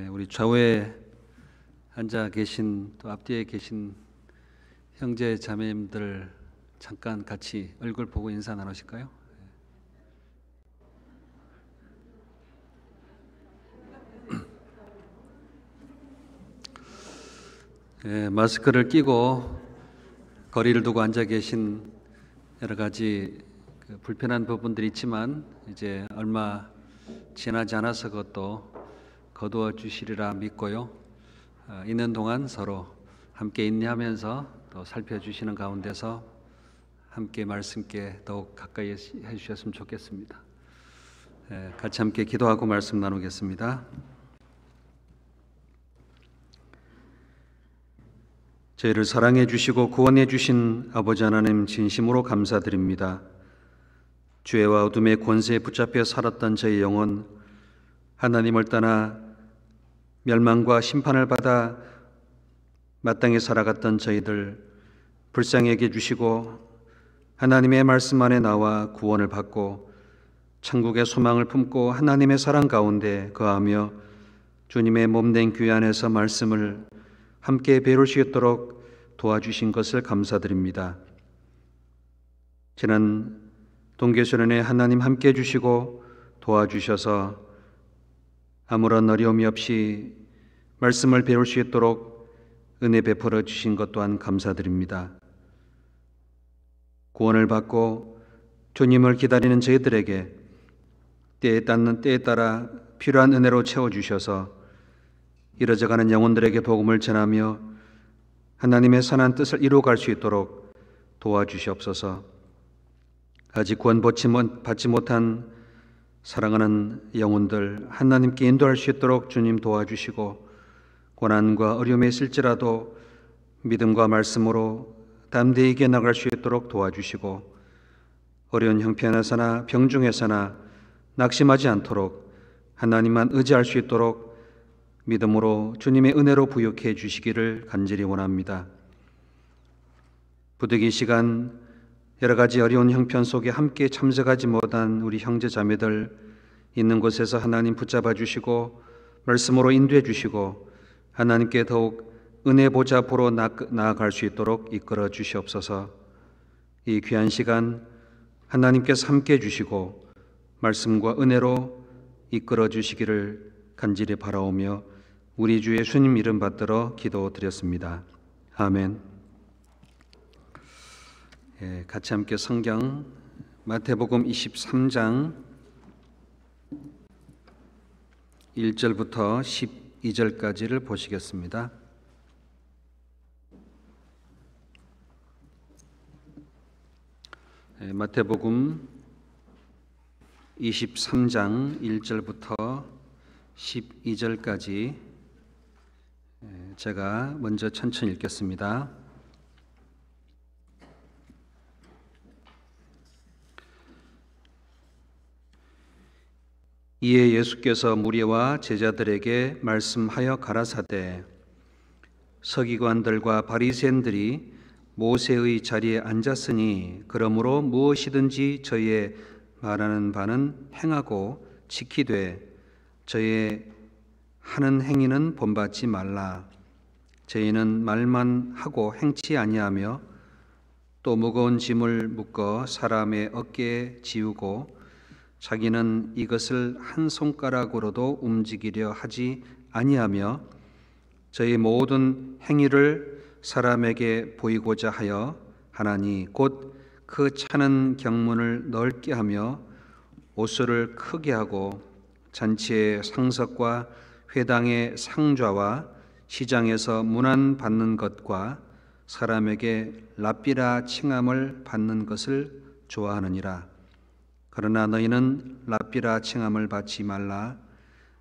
우리 좌우에 앉아 계신 또 앞뒤에 계신 형제 자매님들 잠깐 같이 얼굴 보고 인사 나누실까요? 마스크를 끼고 거리를 두고 앉아 계신 여러 가지 불편한 부분들이 있지만 이제 얼마 지나지 않아서 그것도 거두어 주시리라 믿고요. 있는 동안 서로 함께 인내하면서 또 살펴주시는 가운데서 함께 말씀께 더욱 가까이 해주셨으면 좋겠습니다. 같이 함께 기도하고 말씀 나누겠습니다. 저희를 사랑해 주시고 구원해 주신 아버지 하나님 진심으로 감사드립니다. 죄와 어둠의 권세에 붙잡혀 살았던 저희 영혼, 하나님을 떠나 멸망과 심판을 받아 마땅히 살아갔던 저희들 불쌍히 여겨 주시고 하나님의 말씀 안에 나와 구원을 받고 천국의 소망을 품고 하나님의 사랑 가운데 거하며 주님의 몸된 교회 안에서 말씀을 함께 배울 수 있도록 도와주신 것을 감사드립니다. 지난 동계수련회 하나님 함께 해주시고 도와주셔서 아무런 어려움이 없이 말씀을 배울 수 있도록 은혜 베풀어 주신 것 또한 감사드립니다. 구원을 받고 주님을 기다리는 저희들에게 때에 따라 필요한 은혜로 채워주셔서 이뤄져가는 영혼들에게 복음을 전하며 하나님의 선한 뜻을 이루어갈 수 있도록 도와주시옵소서. 아직 구원 받지 못한 사랑하는 영혼들 하나님께 인도할 수 있도록 주님 도와주시고 고난과 어려움에 있을지라도 믿음과 말씀으로 담대히 이겨나갈 수 있도록 도와주시고 어려운 형편에서나 병중에서나 낙심하지 않도록 하나님만 의지할 수 있도록 믿음으로 주님의 은혜로 부욕해 주시기를 간절히 원합니다. 부득이 시간 여러 가지 어려운 형편 속에 함께 참석하지 못한 우리 형제 자매들 있는 곳에서 하나님 붙잡아 주시고 말씀으로 인도해 주시고 하나님께 더욱 은혜 보좌 앞으로 나아갈 수 있도록 이끌어 주시옵소서. 이 귀한 시간 하나님께서 함께 해주시고 말씀과 은혜로 이끌어 주시기를 간절히 바라오며 우리 주 예수님 이름 받들어 기도드렸습니다. 아멘. 같이 함께 성경 마태복음 23장 1절부터 12절까지를 보시겠습니다. 마태복음 23장 1절부터 12절까지 제가 먼저 천천히 읽겠습니다. 이에 예수께서 무리와 제자들에게 말씀하여 가라사대 서기관들과 바리새인들이 모세의 자리에 앉았으니 그러므로 무엇이든지 저희의 말하는 바는 행하고 지키되 저희의 하는 행위는 본받지 말라. 저희는 말만 하고 행치 아니하며 또 무거운 짐을 묶어 사람의 어깨에 지우고 자기는 이것을 한 손가락으로도 움직이려 하지 아니하며 저희 모든 행위를 사람에게 보이고자 하여 하나니 곧 그 차는 경문을 넓게 하며 옷을 크게 하고 잔치의 상석과 회당의 상좌와 시장에서 문안 받는 것과 사람에게 랍비라 칭함을 받는 것을 좋아하느니라. 그러나 너희는 랍비라 칭함을 받지 말라.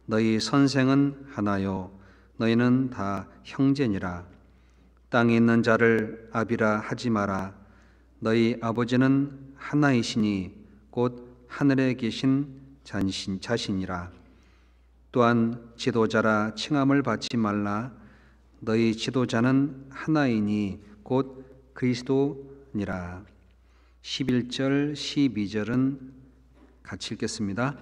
너희 선생은 하나요 너희는 다 형제니라. 땅에 있는 자를 아비라 하지 마라. 너희 아버지는 하나이시니 곧 하늘에 계신 자신이라. 또한 지도자라 칭함을 받지 말라. 너희 지도자는 하나이니 곧 그리스도니라. 11절 12절은 같이 읽겠습니다.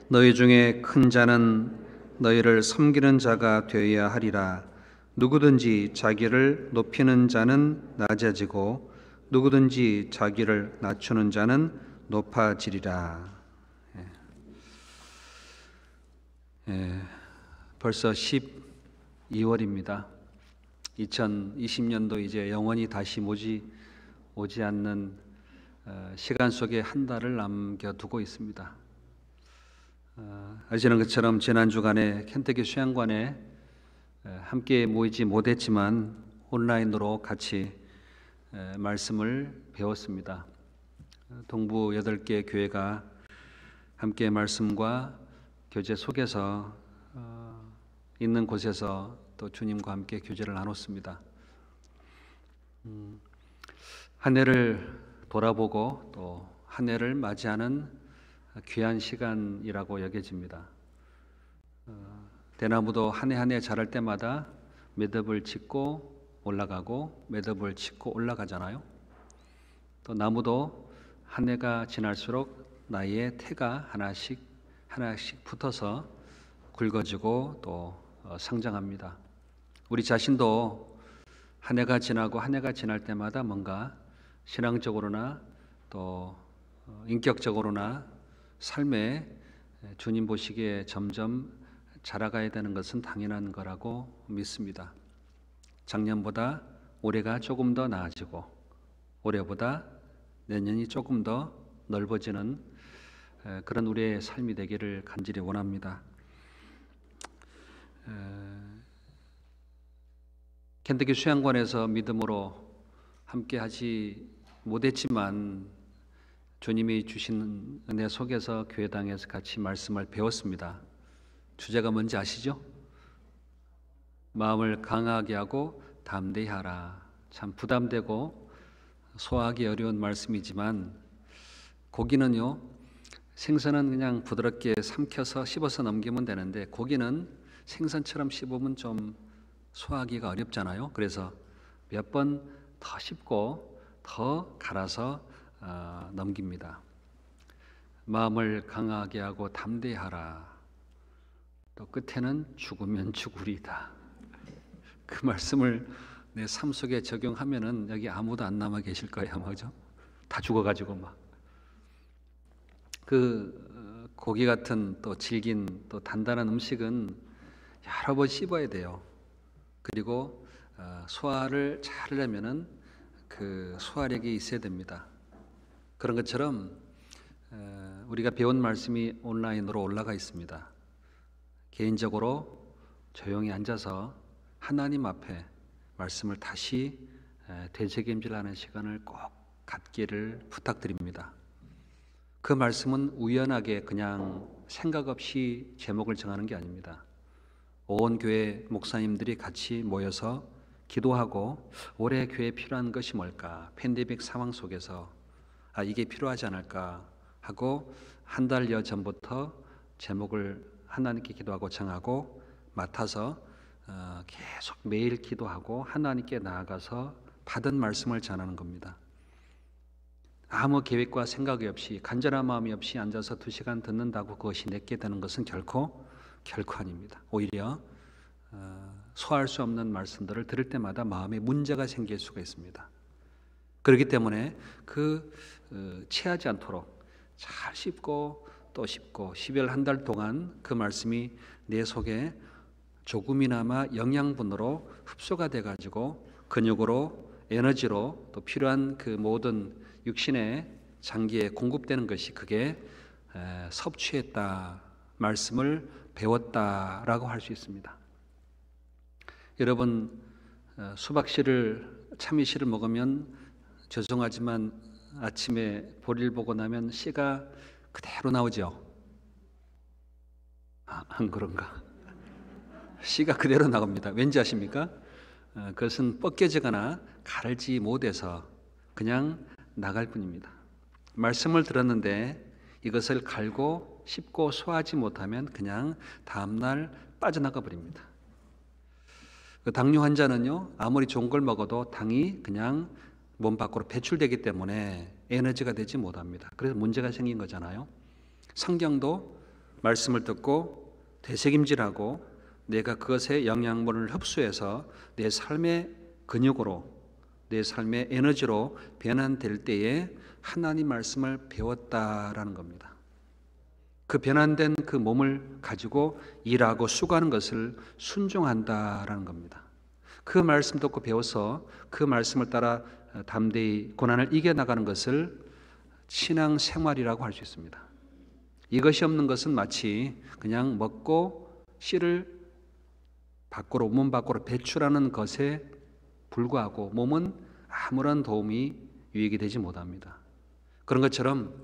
너희 중에 큰 자는 너희를 섬기는 자가 되어야 하리라. 누구든지 자기를 높이는 자는 낮아지고 누구든지 자기를 낮추는 자는 높아지리라. 벌써 12월입니다. 2020년도 이제 영원히 다시 오지 않는 시간 속에 한 달을 남겨두고 있습니다. 아시는 것처럼 지난 주간에 켄터키 수양관에 함께 모이지 못했지만 온라인으로 같이 말씀을 배웠습니다. 동부 8개 교회가 함께 말씀과 교제 속에서 있는 곳에서 또 주님과 함께 교제를 나눴습니다. 한 해를 돌아보고 또 한 해를 맞이하는 귀한 시간이라고 여겨집니다. 대나무도 한 해 한 해 자랄 때마다 매듭을 짓고 올라가고 매듭을 짓고 올라가잖아요. 또 나무도 한 해가 지날수록 나이에 태가 하나씩 붙어서 굵어지고 또 성장합니다. 우리 자신도 한 해가 지나고 한 해가 지날 때마다 뭔가 신앙적으로나 또 인격적으로나 삶에 주님 보시기에 점점 자라가야 되는 것은 당연한 거라고 믿습니다. 작년보다 올해가 조금 더 나아지고 올해보다 내년이 조금 더 넓어지는 그런 우리의 삶이 되기를 간절히 원합니다. 켄터키 수양관에서 믿음으로 함께 하지 못했지만 주님이 주신 은혜 속에서 교회당에서 같이 말씀을 배웠습니다. 주제가 뭔지 아시죠? 마음을 강하게 하고 담대히 하라. 참 부담되고 소화하기 어려운 말씀이지만 고기는요, 생선은 그냥 부드럽게 삼켜서 씹어서 넘기면 되는데 고기는 생선처럼 씹으면 좀 소화하기가 어렵잖아요. 그래서 몇 번 더 씹고 더 갈아서 넘깁니다. 마음을 강하게 하고 담대히 하라. 또 끝에는 죽으면 죽으리다. 그 말씀을 내 삶 속에 적용하면은 여기 아무도 안 남아 계실 거예요, 그죠? 다 죽어가지고 막. 그 고기 같은 또 질긴 또 단단한 음식은 여러 번 씹어야 돼요. 그리고 소화를 잘 하려면은 그 소화력이 있어야 됩니다. 그런 것처럼 우리가 배운 말씀이 온라인으로 올라가 있습니다. 개인적으로 조용히 앉아서 하나님 앞에 말씀을 다시 되새김질하는 시간을 꼭 갖기를 부탁드립니다. 그 말씀은 우연하게 그냥 생각 없이 제목을 정하는 게 아닙니다. 온 교회 목사님들이 같이 모여서 기도하고 올해 교회에 필요한 것이 뭘까? 팬데믹 상황 속에서 이게 필요하지 않을까 하고 한 달여 전부터 제목을 하나님께 기도하고 정하고 맡아서 계속 매일 기도하고 하나님께 나아가서 받은 말씀을 전하는 겁니다. 아무 계획과 생각이 없이 간절한 마음이 없이 앉아서 2시간 듣는다고 그것이 내게 되는 것은 결코 아닙니다. 오히려 소화할 수 없는 말씀들을 들을 때마다 마음에 문제가 생길 수가 있습니다. 그렇기 때문에 체하지 않도록 잘 씹고 또 씹고 12월 한 달 동안 그 말씀이 내 속에 조금이나마 영양분으로 흡수가 돼가지고 근육으로 에너지로 또 필요한 그 모든 육신의 장기에 공급되는 것이 그게 섭취했다, 말씀을 배웠다라고 할 수 있습니다. 여러분 참이씨를 먹으면 죄송하지만 아침에 볼일 보고 나면 씨가 그대로 나오죠? 안 그런가? 씨가 그대로 나옵니다. 왠지 아십니까? 그것은 벗겨지거나 가르지 못해서 그냥 나갈 뿐입니다. 말씀을 들었는데 이것을 갈고 씹고 소화하지 못하면 그냥 다음날 빠져나가 버립니다. 당뇨 환자는요, 아무리 좋은 걸 먹어도 당이 그냥 몸 밖으로 배출되기 때문에 에너지가 되지 못합니다. 그래서 문제가 생긴 거잖아요. 성경도 말씀을 듣고 되새김질하고 내가 그것의 영양분을 흡수해서 내 삶의 근육으로, 내 삶의 에너지로 변환될 때에 하나님 말씀을 배웠다라는 겁니다. 그 변환된 그 몸을 가지고 일하고 수고하는 것을 순종한다라는 겁니다. 그 말씀 듣고 배워서 그 말씀을 따라 담대히 고난을 이겨나가는 것을 신앙 생활이라고 할 수 있습니다. 이것이 없는 것은 마치 그냥 먹고 씨를 밖으로, 몸 밖으로 배출하는 것에 불과하고 몸은 아무런 도움이 유익이 되지 못합니다. 그런 것처럼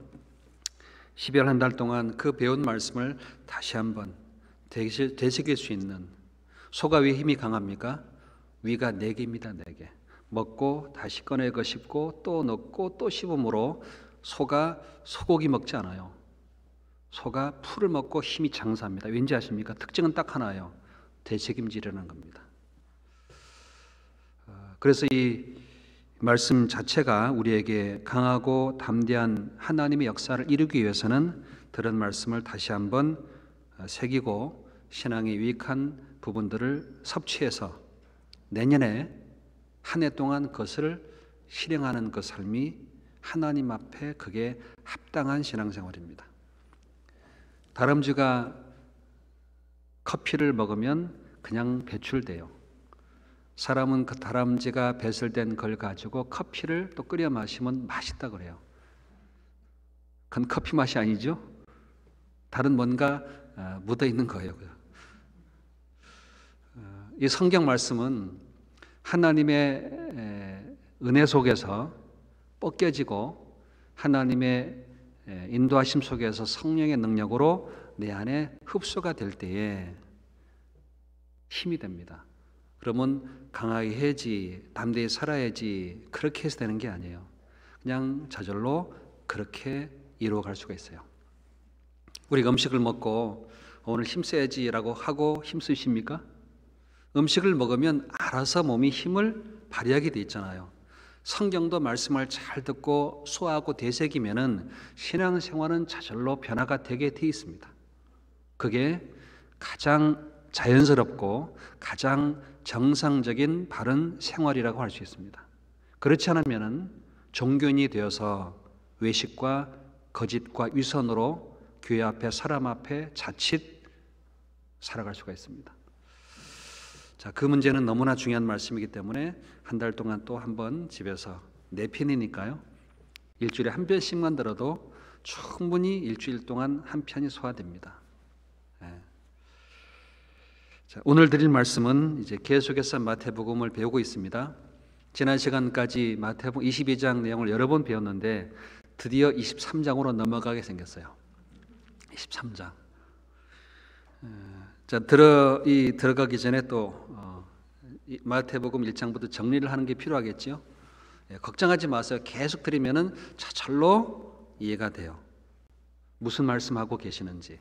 12월 한 달 동안 그 배운 말씀을 다시 한번 되새길 수 있는, 소가 왜 힘이 강합니까? 위가 4개입니다. 4개. 먹고 다시 꺼내고 씹고 또 넣고 또 씹음으로 소가 소고기 먹지 않아요. 소가 풀을 먹고 힘이 장사합니다. 왠지 아십니까? 특징은 딱 하나예요. 되책임지려는 겁니다. 그래서 이 말씀 자체가 우리에게 강하고 담대한 하나님의 역사를 이루기 위해서는 들은 말씀을 다시 한번 새기고 신앙에 유익한 부분들을 섭취해서 내년에 한 해 동안 그것을 실행하는 그 삶이 하나님 앞에 그게 합당한 신앙생활입니다. 다람쥐가 커피를 먹으면 그냥 배출돼요. 사람은 그 다람쥐가 배설된 걸 가지고 커피를 또 끓여 마시면 맛있다 그래요. 그건 커피 맛이 아니죠. 다른 뭔가 묻어 있는 거예요. 이 성경 말씀은 하나님의 은혜 속에서 벗겨지고 하나님의 인도하심 속에서 성령의 능력으로 내 안에 흡수가 될 때에 힘이 됩니다. 그러면 강하게 해야지, 담대히 살아야지, 그렇게 해서 되는 게 아니에요. 그냥 저절로 그렇게 이루어갈 수가 있어요. 우리가 음식을 먹고 오늘 힘써야지라고 하고 힘쓰십니까? 음식을 먹으면 알아서 몸이 힘을 발휘하게 돼 있잖아요. 성경도 말씀을 잘 듣고 소화하고 되새기면은 신앙생활은 저절로 변화가 되게 돼 있습니다. 그게 가장 자연스럽고 가장 정상적인 바른 생활이라고 할 수 있습니다. 그렇지 않으면은 종교인이 되어서 외식과 거짓과 위선으로 교회 앞에 사람 앞에 자칫 살아갈 수가 있습니다. 자, 그 문제는 너무나 중요한 말씀이기 때문에 한 달 동안 또 한 번 집에서 4편이니까요. 일주일에 한 편씩만 들어도 충분히 일주일 동안 한 편이 소화됩니다. 자, 오늘 드릴 말씀은 이제 계속해서 마태복음을 배우고 있습니다. 지난 시간까지 마태복음 22장 내용을 여러 번 배웠는데 드디어 23장으로 넘어가게 생겼어요. 23장. 자, 들어가기 전에 또 마태복음 1장부터 정리를 하는 게 필요하겠죠. 걱정하지 마세요. 계속 들으면은 저절로 이해가 돼요. 무슨 말씀하고 계시는지.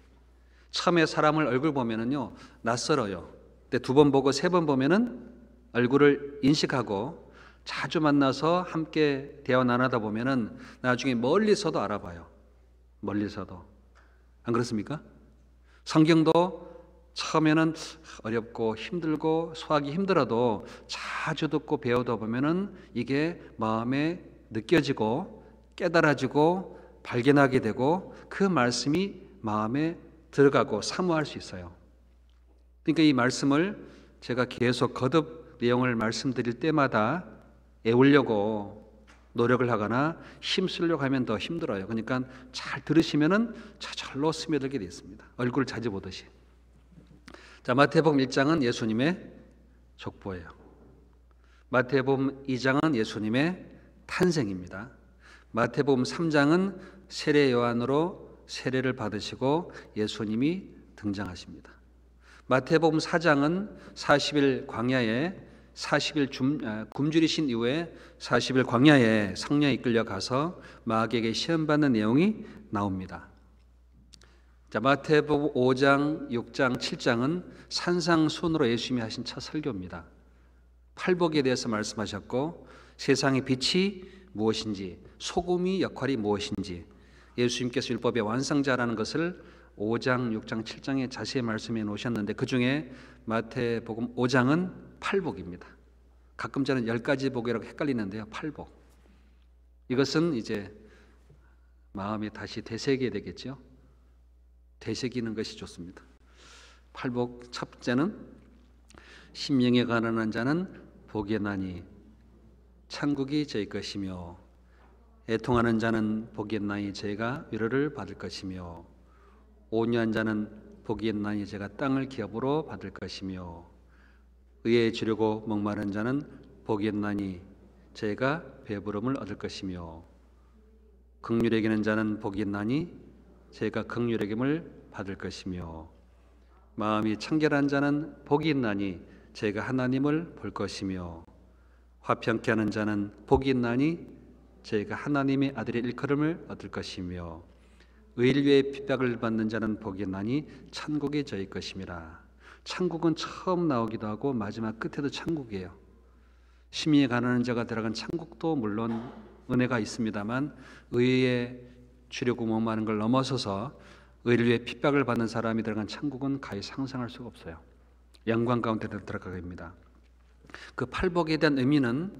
처음에 사람을 얼굴 보면은요 낯설어요. 근데 2번 보고 3번 보면은 얼굴을 인식하고 자주 만나서 함께 대화 나누다 보면은 나중에 멀리서도 알아봐요. 멀리서도. 안 그렇습니까? 성경도 처음에는 어렵고 힘들고 소화하기 힘들어도 자주 듣고 배우다 보면은 이게 마음에 느껴지고 깨달아지고 발견하게 되고 그 말씀이 마음에 들어가고 사모할 수 있어요. 그러니까 이 말씀을 제가 계속 거듭 내용을 말씀드릴 때마다 애우려고 노력을 하거나 힘쓰려고 하면 더 힘들어요. 그러니까 잘 들으시면은 저절로 스며들게 되어 있습니다. 얼굴을 자주 보듯이. 자, 마태복음 1장은 예수님의 족보예요. 마태복음 2장은 예수님의 탄생입니다. 마태복음 3장은 세례 요한으로 세례를 받으시고 예수님이 등장하십니다. 마태복음 4장은 40일 광야에 40일 굶주리신 이후에 40일 광야에 성령에 이끌려 가서 마귀에게 시험받는 내용이 나옵니다. 자, 마태복음 5장, 6장, 7장은 산상순으로 예수님이 하신 첫 설교입니다. 팔복에 대해서 말씀하셨고 세상의 빛이 무엇인지, 소금의 역할이 무엇인지, 예수님께서 율법의 완성자라는 것을 5장, 6장, 7장에 자세히 말씀해 놓으셨는데 그 중에 마태복음 5장은 팔복입니다. 가끔 저는 10가지 복이라고 헷갈리는데요. 팔복. 이것은 이제 마음이 다시 되새기게 되겠죠. 되새기는 것이 좋습니다. 팔복 첫 번째는 심령에 가난한 자는 복이 나니 천국이 저희 것이며 애통하는 자는 복이 있나니 저희가 위로를 받을 것이며 온유한 자는 복이 있나니 저희가 땅을 기업으로 받을 것이며 의에 주려고 목마른 자는 복이 있나니 저희가 배부름을 얻을 것이며 긍휼히 여기는 자는 복이 있나니 저희가 긍휼히 여김을 받을 것이며 마음이 청결한 자는 복이 있나니 저희가 하나님을 볼 것이며 화평케 하는 자는 복이 있나니 저희가 하나님의 아들의 일컬음을 얻을 것이며 의를 위해 핍박을 받는 자는 복이 있나니 천국이 저희 것임이라. 천국은 처음 나오기도 하고 마지막 끝에도 천국이에요. 심히에 가난한 자가 들어간 천국도 물론 은혜가 있습니다만 의에 주려고 목마른 걸 넘어서서 의를 위해 핍박을 받는 사람이 들어간 천국은 가히 상상할 수가 없어요. 영광 가운데 들어가게 됩니다. 그 팔복에 대한 의미는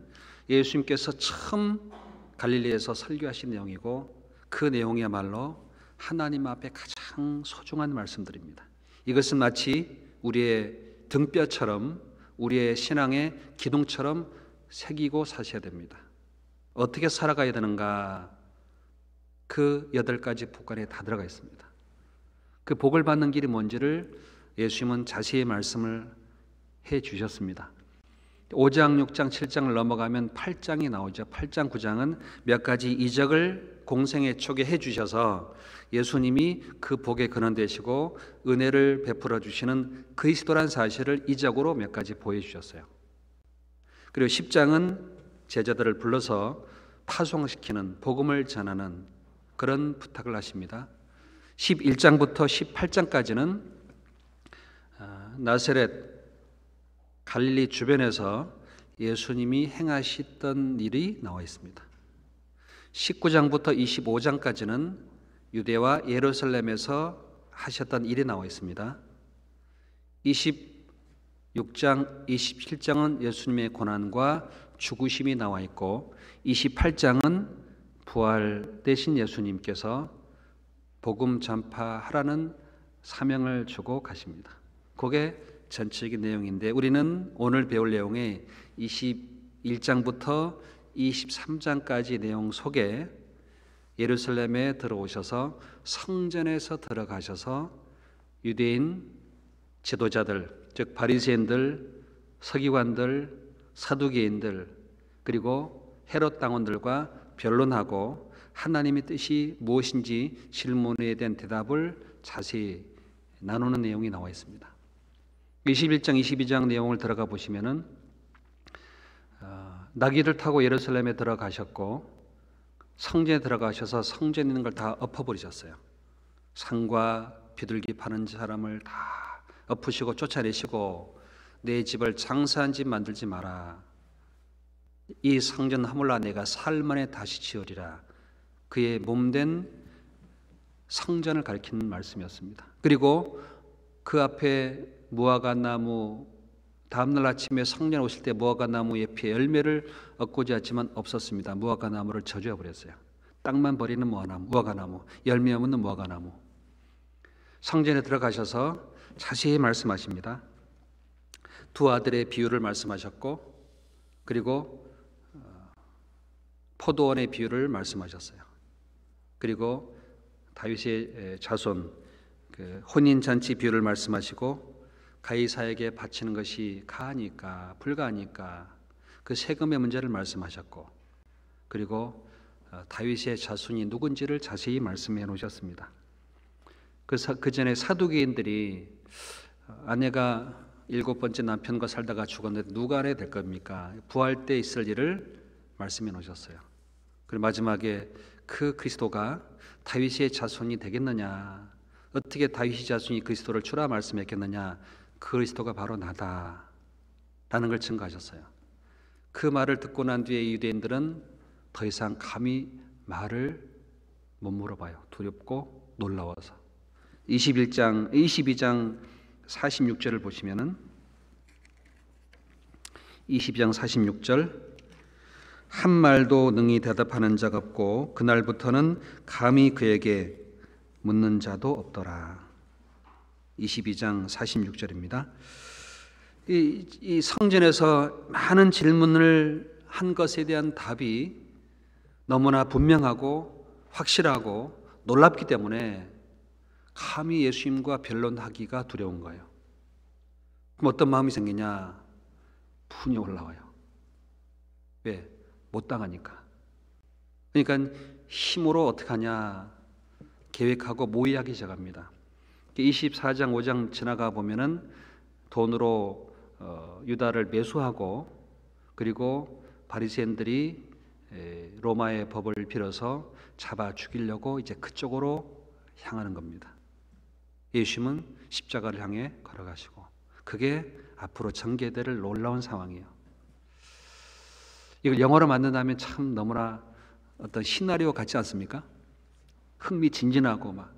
예수님께서 처음 갈릴리에서 설교하신 내용이고 그 내용이야말로 하나님 앞에 가장 소중한 말씀들입니다. 이것은 마치 우리의 등뼈처럼 우리의 신앙의 기둥처럼 새기고 사셔야 됩니다. 어떻게 살아가야 되는가? 그 8가지 복간에 다 들어가 있습니다. 그 복을 받는 길이 뭔지를 예수님은 자세히 말씀을 해 주셨습니다. 5장, 6장, 7장을 넘어가면 8장이 나오죠. 8장, 9장은 몇 가지 이적을 공생의 초기에 해 주셔서 예수님이 그 복의 근원 되시고 은혜를 베풀어 주시는 그리스도란 사실을 이적으로 몇 가지 보여주셨어요. 그리고 10장은 제자들을 불러서 파송시키는 복음을 전하는 그런 부탁을 하십니다. 11장부터 18장까지는 나사렛 갈릴리 주변에서 예수님이 행하셨던 일이 나와 있습니다. 19장부터 25장까지는 유대와 예루살렘에서 하셨던 일이 나와 있습니다. 26장, 27장은 예수님의 고난과 죽으심이 나와 있고 28장은 부활되신 예수님께서 복음 전파하라는 사명을 주고 가십니다. 그게 전체적인 내용인데 우리는 오늘 배울 내용의 21장부터 23장까지 내용 속에 예루살렘에 들어오셔서 성전에서 들어가셔서 유대인 지도자들, 즉 바리새인들, 서기관들, 사두개인들 그리고 헤롯 당원들과 변론하고 하나님의 뜻이 무엇인지 질문에 대한 대답을 자세히 나누는 내용이 나와 있습니다. 21장, 22장 내용을 들어가 보시면은 나귀를 타고 예루살렘에 들어가셨고 성전에 들어가셔서 성전에 있는 걸 다 엎어버리셨어요. 상과 비둘기 파는 사람을 다 엎으시고 쫓아내시고 내 집을 장사한 집 만들지 마라. 이 성전 허물라 내가 사흘 만에 다시 지으리라. 그의 몸된 성전을 가리키는 말씀이었습니다. 그리고 그 앞에 무화과 나무 다음날 아침에 성전에 오실 때 무화과 나무 잎에 열매를 얻고자 했지만 없었습니다. 무화과 나무를 저주해 버렸어요. 땅만 버리는 무화과 나무, 열매 없는 무화과 나무. 성전에 들어가셔서 자세히 말씀하십니다. 두 아들의 비유를 말씀하셨고 그리고 포도원의 비유를 말씀하셨어요. 그리고 다윗의 자손 혼인잔치 비유를 말씀하시고 가이사에게 바치는 것이 가하니까 불가하니까 그 세금의 문제를 말씀하셨고 그리고 다윗의 자손이 누군지를 자세히 말씀해 놓으셨습니다. 그 전에 사두개인들이 아내가 7번째 남편과 살다가 죽었는데 누가 알아야 될 겁니까? 부활 때 있을 일을 말씀해 놓으셨어요. 그리고 마지막에 그 그리스도가 다윗의 자손이 되겠느냐, 어떻게 다윗의 자손이 그리스도를 주라 말씀했겠느냐, 그 그리스도가 바로 나다 라는 걸 증거하셨어요. 그 말을 듣고 난 뒤에 유대인들은 더 이상 감히 말을 못 물어봐요. 두렵고 놀라워서. 22장 46절을 보시면은 22장 46절 한 말도 능히 대답하는 자가 없고 그날부터는 감히 그에게 묻는 자도 없더라. 22장 46절입니다. 이 성전에서 많은 질문을 한 것에 대한 답이 너무나 분명하고 확실하고 놀랍기 때문에 감히 예수님과 변론하기가 두려운 거예요. 그럼 어떤 마음이 생기냐? 분이 올라와요. 왜? 못 당하니까. 그러니까 힘으로 어떻게 하냐 계획하고 모의하기 시작합니다. 24장 5장 지나가 보면은 돈으로 유다를 매수하고 그리고 바리새인들이 로마의 법을 빌어서 잡아 죽이려고 이제 그쪽으로 향하는 겁니다. 예수님은 십자가를 향해 걸어가시고 그게 앞으로 전개될 놀라운 상황이에요. 이걸 영어로 만든다면 참 너무나 어떤 시나리오 같지 않습니까? 흥미진진하고 막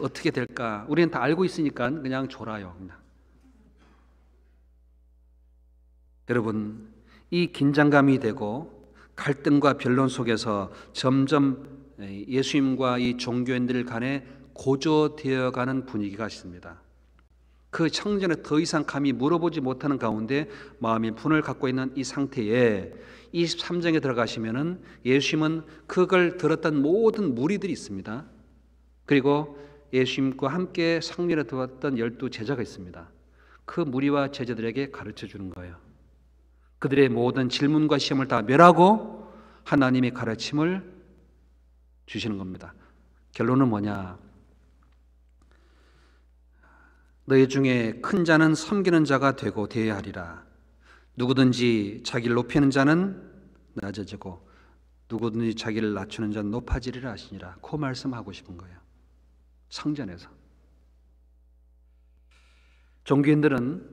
어떻게 될까? 우리는 다 알고 있으니까 그냥 졸아요. 그냥. 여러분, 이 긴장감이 되고 갈등과 변론 속에서 점점 예수님과 이 종교인들 간에 고조되어가는 분위기가 있습니다. 그 청전에 더 이상 감히 물어보지 못하는 가운데 마음의 분을 갖고 있는 이 상태에 23장에 들어가시면은 예수님은 그걸 들었던 모든 무리들이 있습니다. 그리고 예수님과 함께 상례를 들었던 12 제자가 있습니다. 그 무리와 제자들에게 가르쳐 주는 거예요. 그들의 모든 질문과 시험을 다 멸하고 하나님의 가르침을 주시는 겁니다. 결론은 뭐냐? 너희 중에 큰 자는 섬기는 자가 되고 되어야 하리라. 누구든지 자기를 높이는 자는 낮아지고 누구든지 자기를 낮추는 자는 높아지리라 하시니라. 그 말씀하고 싶은 거예요. 성전에서 종교인들은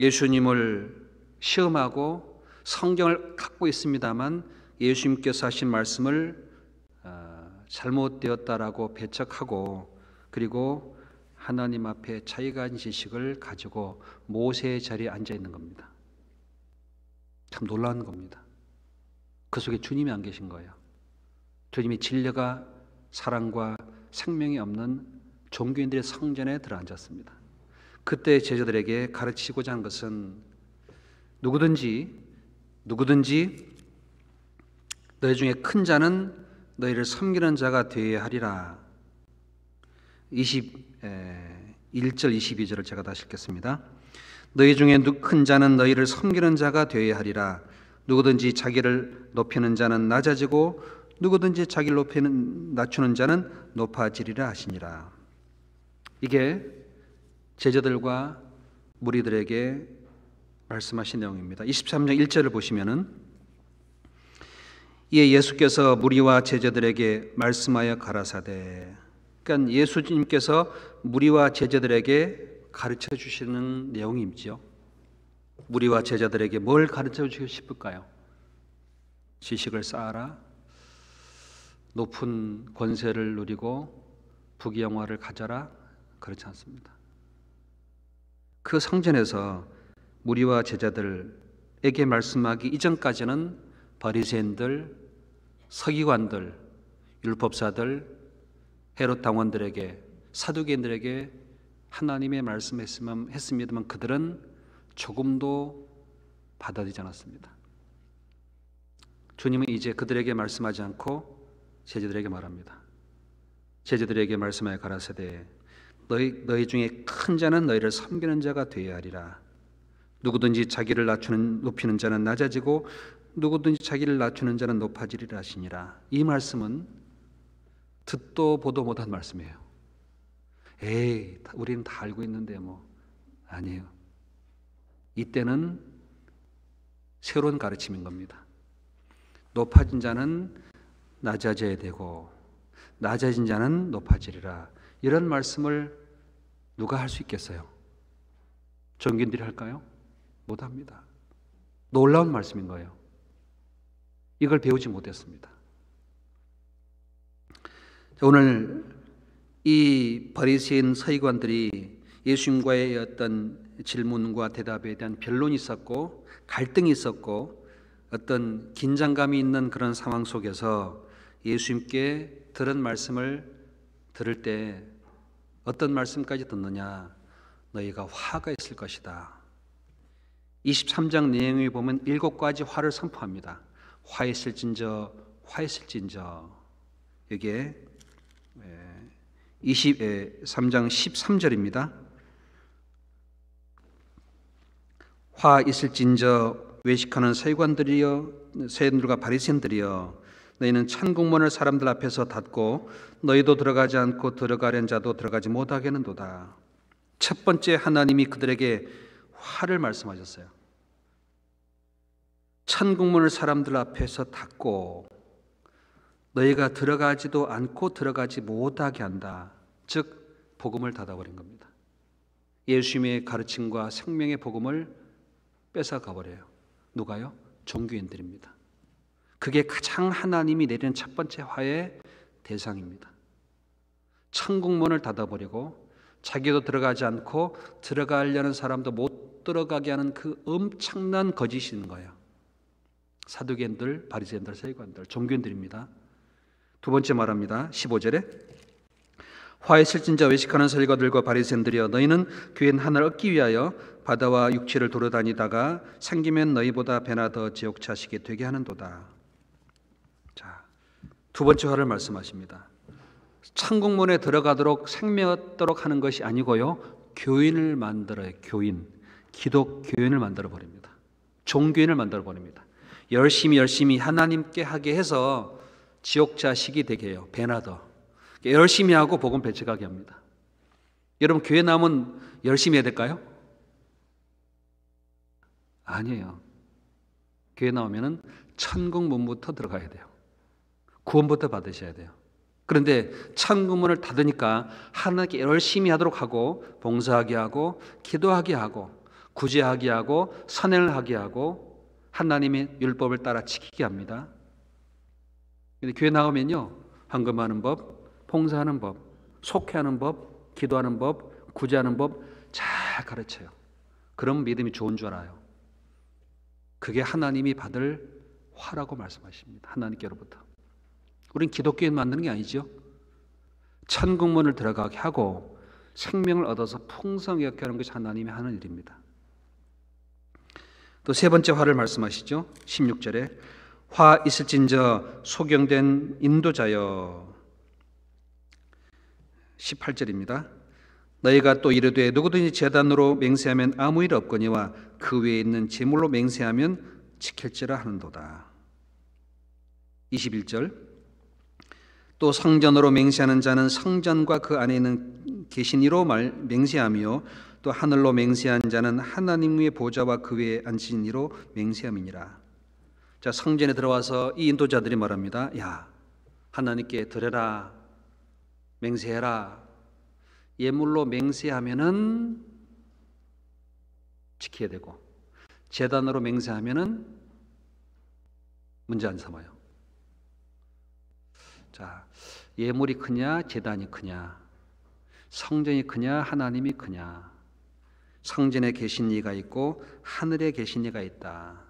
예수님을 시험하고 성경을 갖고 있습니다만 예수님께서 하신 말씀을 잘못되었다라고 배척하고 그리고 하나님 앞에 차이가 지식을 가지고 모세의 자리에 앉아 있는 겁니다. 참 놀라운 겁니다. 그 속에 주님이 안 계신 거예요. 주님이 진리가 사랑과 생명이 없는 종교인들의 성전에 들어앉았습니다. 그때 제자들에게 가르치고자 한 것은 누구든지 너희 중에 큰 자는 너희를 섬기는 자가 되어야 하리라. 1절 22절을 제가 다시 읽겠습니다. 너희 중에 큰 자는 너희를 섬기는 자가 되어야 하리라. 누구든지 자기를 높이는 자는 낮아지고 누구든지 자기를 낮추는 자는 높아지리라 하시니라. 이게 제자들과 무리들에게 말씀하신 내용입니다. 23장 1절을 보시면은 이에 예수께서 무리와 제자들에게 말씀하여 가라사대. 그러니까 예수님께서 무리와 제자들에게 가르쳐 주시는 내용이 있죠. 무리와 제자들에게 뭘 가르쳐 주시고 싶을까요? 지식을 쌓아라, 높은 권세를 누리고 부귀영화를 가져라, 그렇지 않습니다. 그 성전에서 무리와 제자들에게 말씀하기 이전까지는 바리새인들, 서기관들, 율법사들, 헤롯 당원들에게, 사두개인들에게 하나님의 말씀했습니다만 그들은 조금도 받아들이지 않았습니다. 주님은 이제 그들에게 말씀하지 않고 제자들에게 말합니다. 제자들에게 말씀하여 가라사대 너희 중에 큰 자는 너희를 섬기는 자가 되어야 하리라. 누구든지 자기를 높이는 자는 낮아지고 누구든지 자기를 낮추는 자는 높아지리라 하시니라. 이 말씀은 듣도 보도 못한 말씀이에요. 에이, 우리는 다 알고 있는데 뭐. 아니에요. 이때는 새로운 가르침인 겁니다. 높아진 자는 낮아져야 되고 낮아진 자는 높아지리라. 이런 말씀을 누가 할 수 있겠어요? 종교인들이 할까요? 못합니다. 놀라운 말씀인 거예요. 이걸 배우지 못했습니다. 오늘 이 바리새인 서기관들이 예수님과의 어떤 질문과 대답에 대한 변론이 있었고 갈등이 있었고 어떤 긴장감이 있는 그런 상황 속에서 예수님께 들은 말씀을 들을 때 어떤 말씀까지 듣느냐? 너희가 화가 있을 것이다. 23장 내용에 보면 7가지 화를 선포합니다. 화했을진저 화했을진저. 이게 23장 13절입니다. 화 있을진저 외식하는 서기관들과 바리새인들이여, 너희는 천국문을 사람들 앞에서 닫고 너희도 들어가지 않고 들어가려는 자도 들어가지 못하게 하는도다. 첫 번째, 하나님이 그들에게 화를 말씀하셨어요. 천국문을 사람들 앞에서 닫고 너희가 들어가지도 않고 들어가지 못하게 한다. 즉 복음을 닫아버린 겁니다. 예수님의 가르침과 생명의 복음을 뺏어가 버려요. 누가요? 종교인들입니다. 그게 가장 하나님이 내리는 첫 번째 화의 대상입니다. 천국문을 닫아버리고 자기도 들어가지 않고 들어가려는 사람도 못 들어가게 하는 그 엄청난 거짓이 있는 거예요. 사두개인들, 바리새인들, 서기관들, 종교인들입니다. 두 번째 말합니다. 15절에 화했을진저 외식하는 서기관들과 바리새인들이여, 너희는 귀한 하늘을 얻기 위하여 바다와 육지를 돌아다니다가 생기면 너희보다 배나 더 지옥 자식이 되게 하는도다. 자, 두 번째 화를 말씀하십니다. 천국문에 들어가도록 생명 얻도록 하는 것이 아니고요, 교인을 만들어요. 교인, 기독교인을 만들어 버립니다. 종교인을 만들어 버립니다. 열심히 하나님께 하게 해서 지옥 자식이 되게 해요. 배나 더 열심히 하고 복음 배척하게 합니다. 여러분, 교회 나오면 열심히 해야 될까요? 아니에요. 교회 나오면은 천국문부터 들어가야 돼요. 구원부터 받으셔야 돼요. 그런데 천국문을 닫으니까 하나님께 열심히 하도록 하고, 봉사하게 하고, 기도하게 하고, 구제하게 하고, 선행을 하게 하고, 하나님의 율법을 따라 지키게 합니다. 근데 교회 나오면요, 헌금하는 법, 봉사하는 법, 속회하는 법, 기도하는 법, 구제하는 법 잘 가르쳐요. 그럼 믿음이 좋은 줄 알아요. 그게 하나님이 받을 화라고 말씀하십니다. 하나님께로부터. 우린 기독교인 만드는 게 아니죠. 천국문을 들어가게 하고 생명을 얻어서 풍성하게 하는 것이 하나님이 하는 일입니다. 또 세 번째 화를 말씀하시죠. 16절에 화 있을진저 소경된 인도자여. 18절입니다. 너희가 또 이르되 누구든지 제단으로 맹세하면 아무 일 없거니와 그 외에 있는 제물로 맹세하면 지킬지라 하는도다. 21절 또 성전으로 맹세하는 자는 성전과 그 안에 있는 계신 이로 맹세하며 또 하늘로 맹세한 자는 하나님의 보좌와 그 위에 앉으신 이로 맹세함이니라. 자, 성전에 들어와서 이 인도자들이 말합니다. 야, 하나님께 드려라, 맹세해라. 예물로 맹세하면은 지켜야 되고, 제단으로 맹세하면은 문제 안 삼아요. 자, 예물이 크냐, 제단이 크냐, 성전이 크냐, 하나님이 크냐. 성전에 계신 이가 있고 하늘에 계신 이가 있다.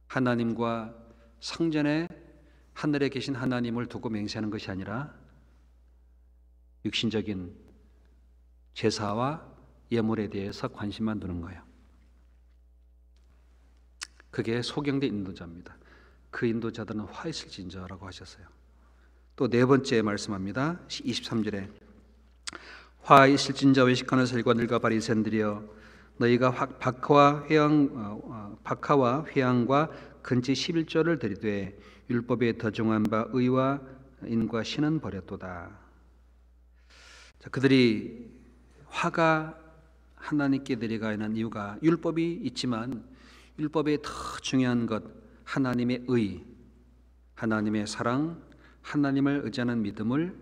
하나님과 성전에 하늘에 계신 하나님을 두고 맹세하는 것이 아니라 육신적인 제사와 예물에 대해서 관심만 두는 거예요. 그게 소경된 인도자입니다. 그 인도자들은 화 있을진저라고 하셨어요. 또 네 번째 말씀합니다. 23절에 화 있을진저 외식하는 서기관들과 바리새인들이여, 너희가 박하와 회양과 근치 11조를 드리되 율법에 더중한 바 의와 인과 신은 버렸도다. 자, 그들이 화가 하나님께 내려가는 이유가 율법이 있지만 율법에 더 중요한 것, 하나님의 의, 하나님의 사랑, 하나님을 의지하는 믿음을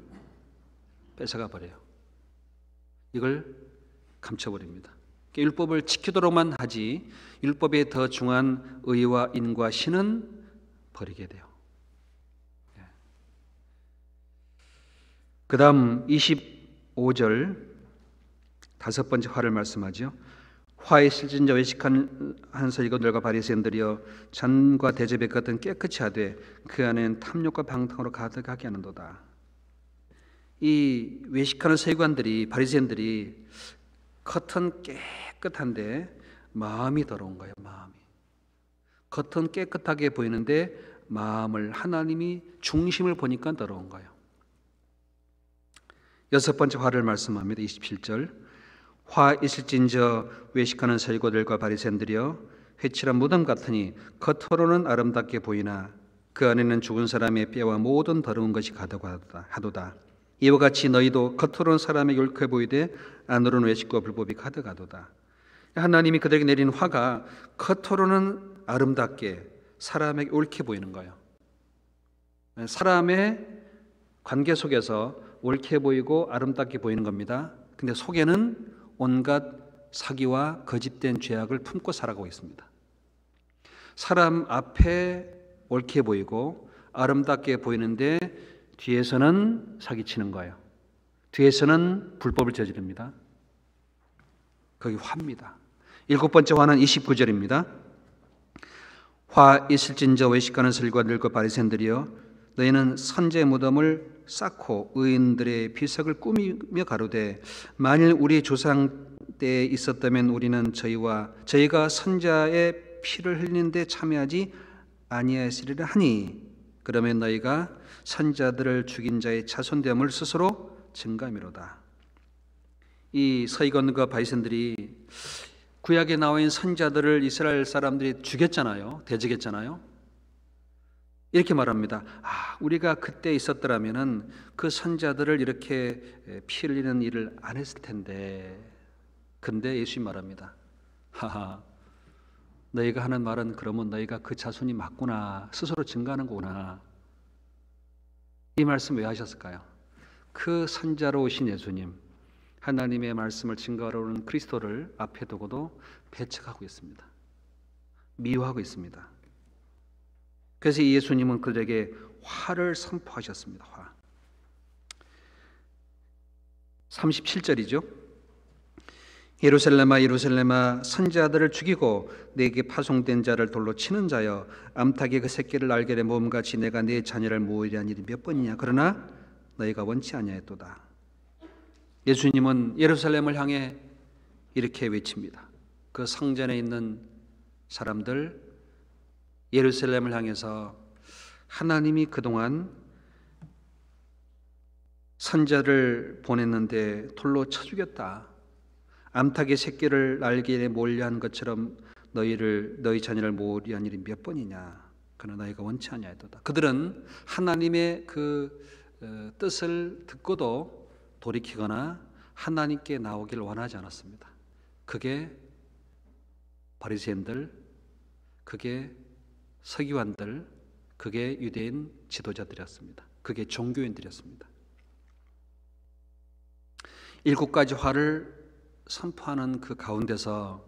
뺏어가 버려요. 이걸 감춰버립니다. 율법을 지키도록만 하지 율법에 더 중요한 의와 인과 신은 버리게 돼요. 그 다음 25절 다섯 번째 화를 말씀하죠. 화의 실진자 외식한 서기관들과 바리새인들이여 잔과 대접의 것은 깨끗이 하되 그 안에는 탐욕과 방탕으로 가득하게 하는도다. 이 외식하는 서기관들이 바리새인들이 겉은 깨끗한데 마음이 더러운 거예요. 마음이 겉은 깨끗하게 보이는데 마음을 하나님이 중심을 보니까 더러운 거예요. 여섯 번째 화를 말씀합니다. 27절 화 있을진저 외식하는 서기관들과 바리새인들이여 회칠한 무덤 같으니 겉으로는 아름답게 보이나 그 안에는 죽은 사람의 뼈와 모든 더러운 것이 가득하도다. 이와 같이 너희도 겉으로는 사람에게 옳게 보이되 안으로는 외식과 불법이 가득하도다. 하나님이 그들에게 내린 화가 겉으로는 아름답게 사람에게 옳게 보이는 거예요. 사람의 관계 속에서 옳게 보이고 아름답게 보이는 겁니다. 근데 속에는 온갖 사기와 거짓된 죄악을 품고 살아가고 있습니다. 사람 앞에 옳게 보이고 아름답게 보이는데 뒤에서는 사기치는 거예요. 뒤에서는 불법을 저지릅니다. 거기 화입니다. 일곱 번째 화는 29절입니다. 화 있을진저 외식하는 서기관들과 바리새인들이여 너희는 선지의 무덤을 쌓고 의인들의 비석을 꾸미며 가로되 만일 우리 조상 때에 있었다면 우리는 저희가 선지자의 피를 흘리는 데 참여하지 아니하였으리라 하니 그러면 너희가 선지자들을 죽인 자의 자손됨을 스스로 증감이로다. 이 서기관과 바리새인들이 구약에 나와 있는 선지자들을 이스라엘 사람들이 죽였잖아요. 대적했잖아요. 이렇게 말합니다. 우리가 그때 있었더라면은 그 선지자들을 이렇게 피 흘리는 일을 안 했을 텐데. 근데 예수님 말합니다. 하하, 너희가 하는 말은 그러면 너희가 그 자손이 맞구나, 스스로 증가하는 거구나. 이 말씀 왜 하셨을까요? 그 선지자로 오신 예수님, 하나님의 말씀을 증거하러 오는 그리스도를 앞에 두고도 배척하고 있습니다. 미워하고 있습니다. 그래서 이 예수님은 그들에게 화를 선포하셨습니다. 화. 37절이죠. 예루살렘아 예루살렘아 선지자들을 죽이고 내게 파송된 자를 돌로 치는 자여 암탉이 그 새끼를 날개에 모음같이 내가 네 자녀를 모으려 한 일이 몇 번이냐. 그러나 너희가 원치 아니하였도다. 예수님은 예루살렘을 향해 이렇게 외칩니다. 그 성전에 있는 사람들, 예루살렘을 향해서 하나님이 그동안 선지자를 보냈는데 돌로 쳐 죽였다. 암탉의 새끼를 날개에 몰려 한 것처럼 너희 자녀를 모으려 한 일이 몇 번이냐. 그러나 너희가 원치 아니하였도다. 그들은 하나님의 그 뜻을 듣고도 돌이키거나 하나님께 나오기를 원하지 않았습니다. 그게 바리새인들, 그게 서기관들, 그게 유대인 지도자들이었습니다. 그게 종교인들이었습니다. 7가지 화를 선포하는 그 가운데서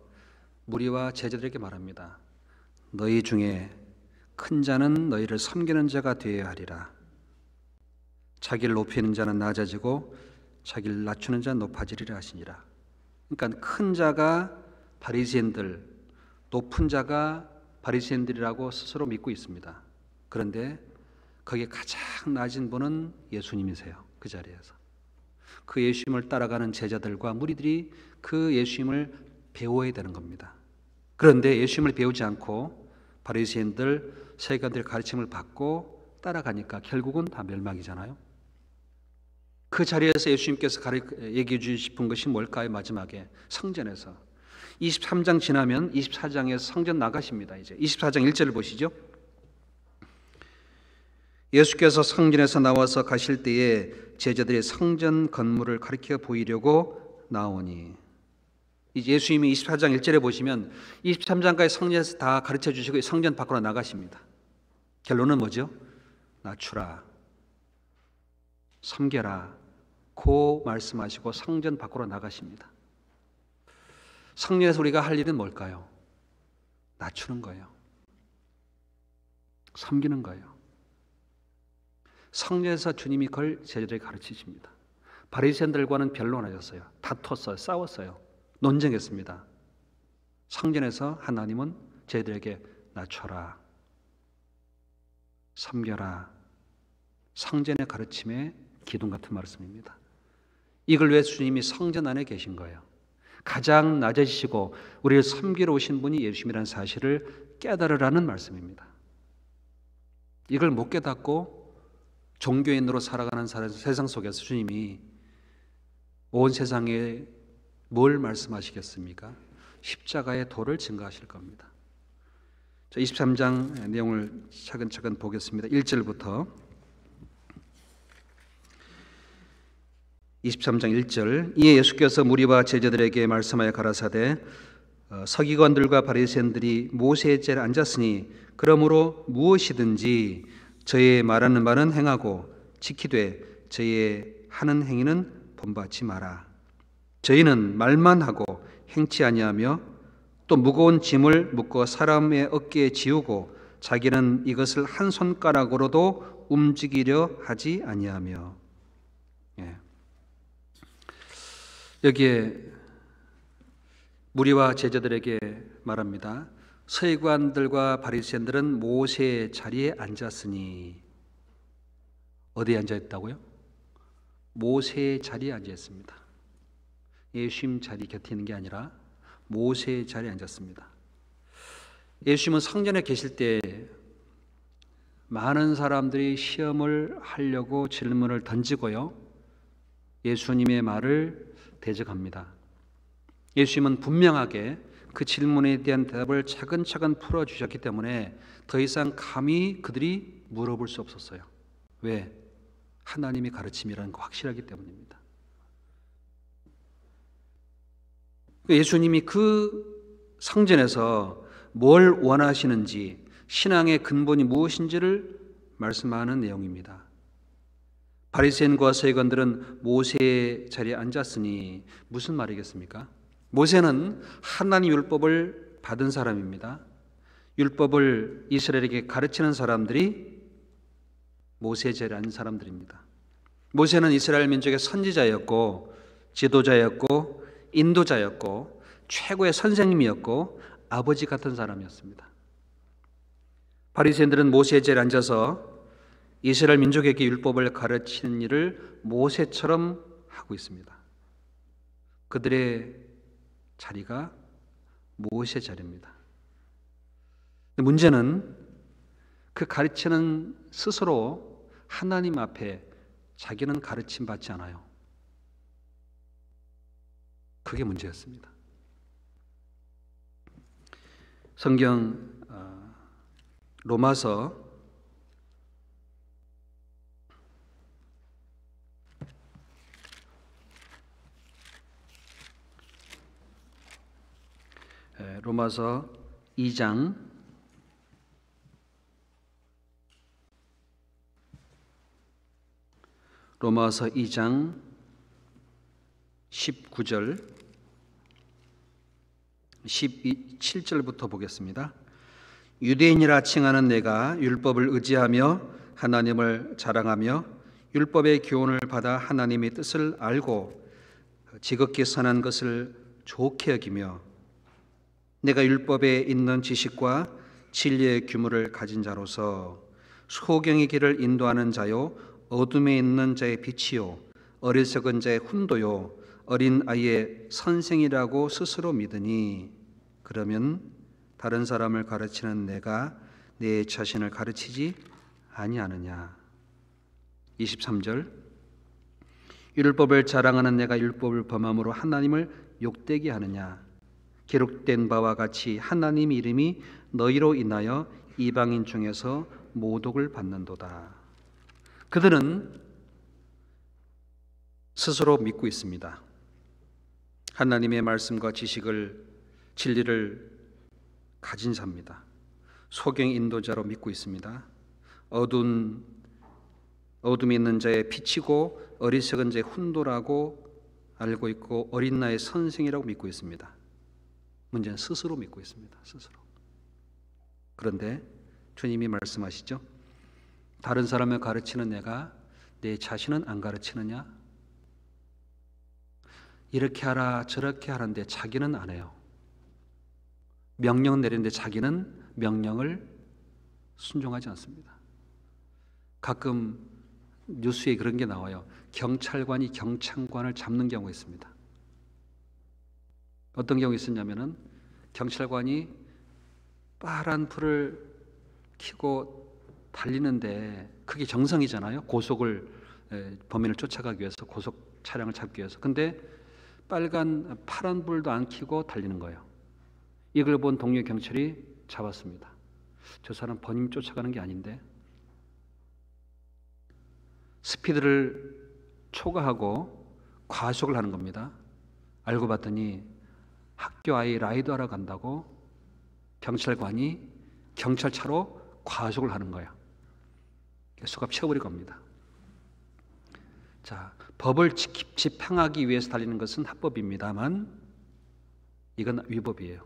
무리와 제자들에게 말합니다. 너희 중에 큰 자는 너희를 섬기는 자가 되어야 하리라. 자기를 높이는 자는 낮아지고 자기를 낮추는 자는 높아지리라 하시니라. 그러니까 큰 자가 바리새인들, 높은 자가 바리새인들이라고 스스로 믿고 있습니다. 그런데 거기에 가장 낮은 분은 예수님이세요. 그 자리에서 그 예수님을 따라가는 제자들과 무리들이 그 예수님을 배워야 되는 겁니다. 그런데 예수님을 배우지 않고 바리새인들, 서기관들의 가르침을 받고 따라가니까 결국은 다 멸망이잖아요. 그 자리에서 예수님께서 얘기해 주시고 싶은 것이 뭘까요? 마지막에 성전에서 23장 지나면 24장에서 성전 나가십니다. 이제 24장 1절을 보시죠. 예수께서 성전에서 나와서 가실 때에 제자들이 성전 건물을 가리켜 보이려고 나오니, 이제 예수님이 24장 1절에 보시면 23장까지 성전에서 다 가르쳐 주시고 성전 밖으로 나가십니다. 결론은 뭐죠? 낮추라, 섬겨라, 고 말씀하시고 성전 밖으로 나가십니다. 성전에서 우리가 할 일은 뭘까요? 낮추는 거예요. 섬기는 거예요. 성전에서 주님이 그걸 제자들에게 가르치십니다. 바리새인들과는 변론하셨어요. 다퉜어요. 싸웠어요. 논쟁했습니다. 성전에서 하나님은 제자들에게 낮춰라, 섬겨라, 성전의 가르침의 기둥 같은 말씀입니다. 이걸 왜 주님이 성전 안에 계신 거예요? 가장 낮아지시고 우리를 섬기러 오신 분이 예수님이라는 사실을 깨달으라는 말씀입니다. 이걸 못 깨닫고 종교인으로 살아가는 세상 속에서 주님이 온 세상에 뭘 말씀하시겠습니까? 십자가의 도를 증거하실 겁니다. 23장 내용을 차근차근 보겠습니다. 1절부터 23장 1절. 이에 예수께서 무리와 제자들에게 말씀하여 가라사대 서기관들과 바리새인들이 모세의 제에 앉았으니 그러므로 무엇이든지 저의 말하는 바는 행하고 지키되 저의 하는 행위는 본받지 마라. 저희는 말만 하고 행치 아니하며 또 무거운 짐을 묶어 사람의 어깨에 지우고 자기는 이것을 한 손가락으로도 움직이려 하지 아니하며. 여기에 무리와 제자들에게 말합니다. 서기관들과 바리새인들은 모세의 자리에 앉았으니. 어디에 앉아 있다고요? 모세의 자리에 앉아 있습니다. 예수님 자리 곁에 있는 게 아니라 모세의 자리에 앉았습니다. 예수님은 성전에 계실 때 많은 사람들이 시험을 하려고 질문을 던지고요, 예수님의 말을 대적합니다. 예수님은 분명하게 그 질문에 대한 대답을 차근차근 풀어주셨기 때문에 더 이상 감히 그들이 물어볼 수 없었어요. 왜? 하나님의 가르침이라는 거 확실하기 때문입니다. 예수님이 그 성전에서 뭘 원하시는지, 신앙의 근본이 무엇인지를 말씀하는 내용입니다. 바리새인과 서기관들은 모세의 자리에 앉았으니 무슨 말이겠습니까? 모세는 하나님 율법을 받은 사람입니다. 율법을 이스라엘에게 가르치는 사람들이 모세의 자리에 앉은 사람들입니다. 모세는 이스라엘 민족의 선지자였고 지도자였고 인도자였고 최고의 선생님이었고 아버지 같은 사람이었습니다. 바리새인들은 모세의 자리에 앉아서 이스라엘 민족에게 율법을 가르치는 일을 모세처럼 하고 있습니다. 그들의 자리가 모세의 자리입니다. 문제는 그 가르치는 스스로 하나님 앞에 자기는 가르침 받지 않아요. 그게 문제였습니다. 성경 로마서 2장 19절 17절부터 보겠습니다. 유대인이라 칭하는 내가 율법을 의지하며 하나님을 자랑하며 율법의 교훈을 받아 하나님의 뜻을 알고 지극히 선한 것을 좋게 여기며 내가 율법에 있는 지식과 진리의 규모를 가진 자로서 소경의 길을 인도하는 자요 어둠에 있는 자의 빛이요 어리석은 자의 훈도요 어린 아이의 선생이라고 스스로 믿으니 그러면 다른 사람을 가르치는 내가 내 자신을 가르치지 아니하느냐. 23절 율법을 자랑하는 내가 율법을 범함으로 하나님을 욕되게 하느냐. 기록된 바와 같이 하나님 이름이 너희로 인하여 이방인 중에서 모독을 받는도다. 그들은 스스로 믿고 있습니다. 하나님의 말씀과 지식을 진리를 가진 자입니다. 소경 인도자로 믿고 있습니다. 어둠에 있는 자의 빛이고 어리석은 자의 훈도라고 알고 있고 어린 나의 선생이라고 믿고 있습니다. 문제는 스스로 믿고 있습니다. 스스로. 그런데 주님이 말씀하시죠. 다른 사람을 가르치는 내가 내 자신은 안 가르치느냐? 이렇게 하라 저렇게 하는데 자기는 안 해요. 명령 내리는데 자기는 명령을 순종하지 않습니다. 가끔 뉴스에 그런 게 나와요. 경찰관이 경찰관을 잡는 경우가 있습니다. 어떤 경우가 있었냐면은 경찰관이 파란 불을 켜고 달리는데 그게 정상이잖아요. 고속을 범인을 쫓아가기 위해서, 고속 차량을 잡기 위해서. 근데 파란 불도 안 켜고 달리는 거예요. 이걸 본 동료 경찰이 잡았습니다. 저 사람 범인 쫓아가는 게 아닌데, 스피드를 초과하고 과속을 하는 겁니다. 알고 봤더니 학교 아이 라이드하러 간다고 경찰관이 경찰차로 과속을 하는 거예요. 수갑 채워버릴 겁니다. 자, 법을 집행하기 위해서 달리는 것은 합법입니다만 이건 위법이에요.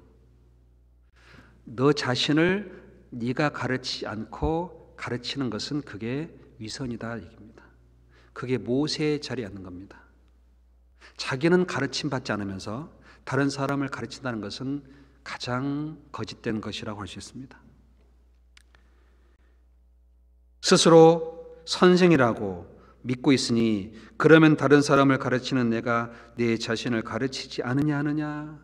너 자신을 네가 가르치지 않고 가르치는 것은 그게 위선이다 얘기입니다. 그게 모세의 자리에 앉는 겁니다. 자기는 가르침 받지 않으면서 다른 사람을 가르친다는 것은 가장 거짓된 것이라고 할 수 있습니다. 스스로 선생이라고 믿고 있으니 그러면 다른 사람을 가르치는 내가 내 자신을 가르치지 않느냐.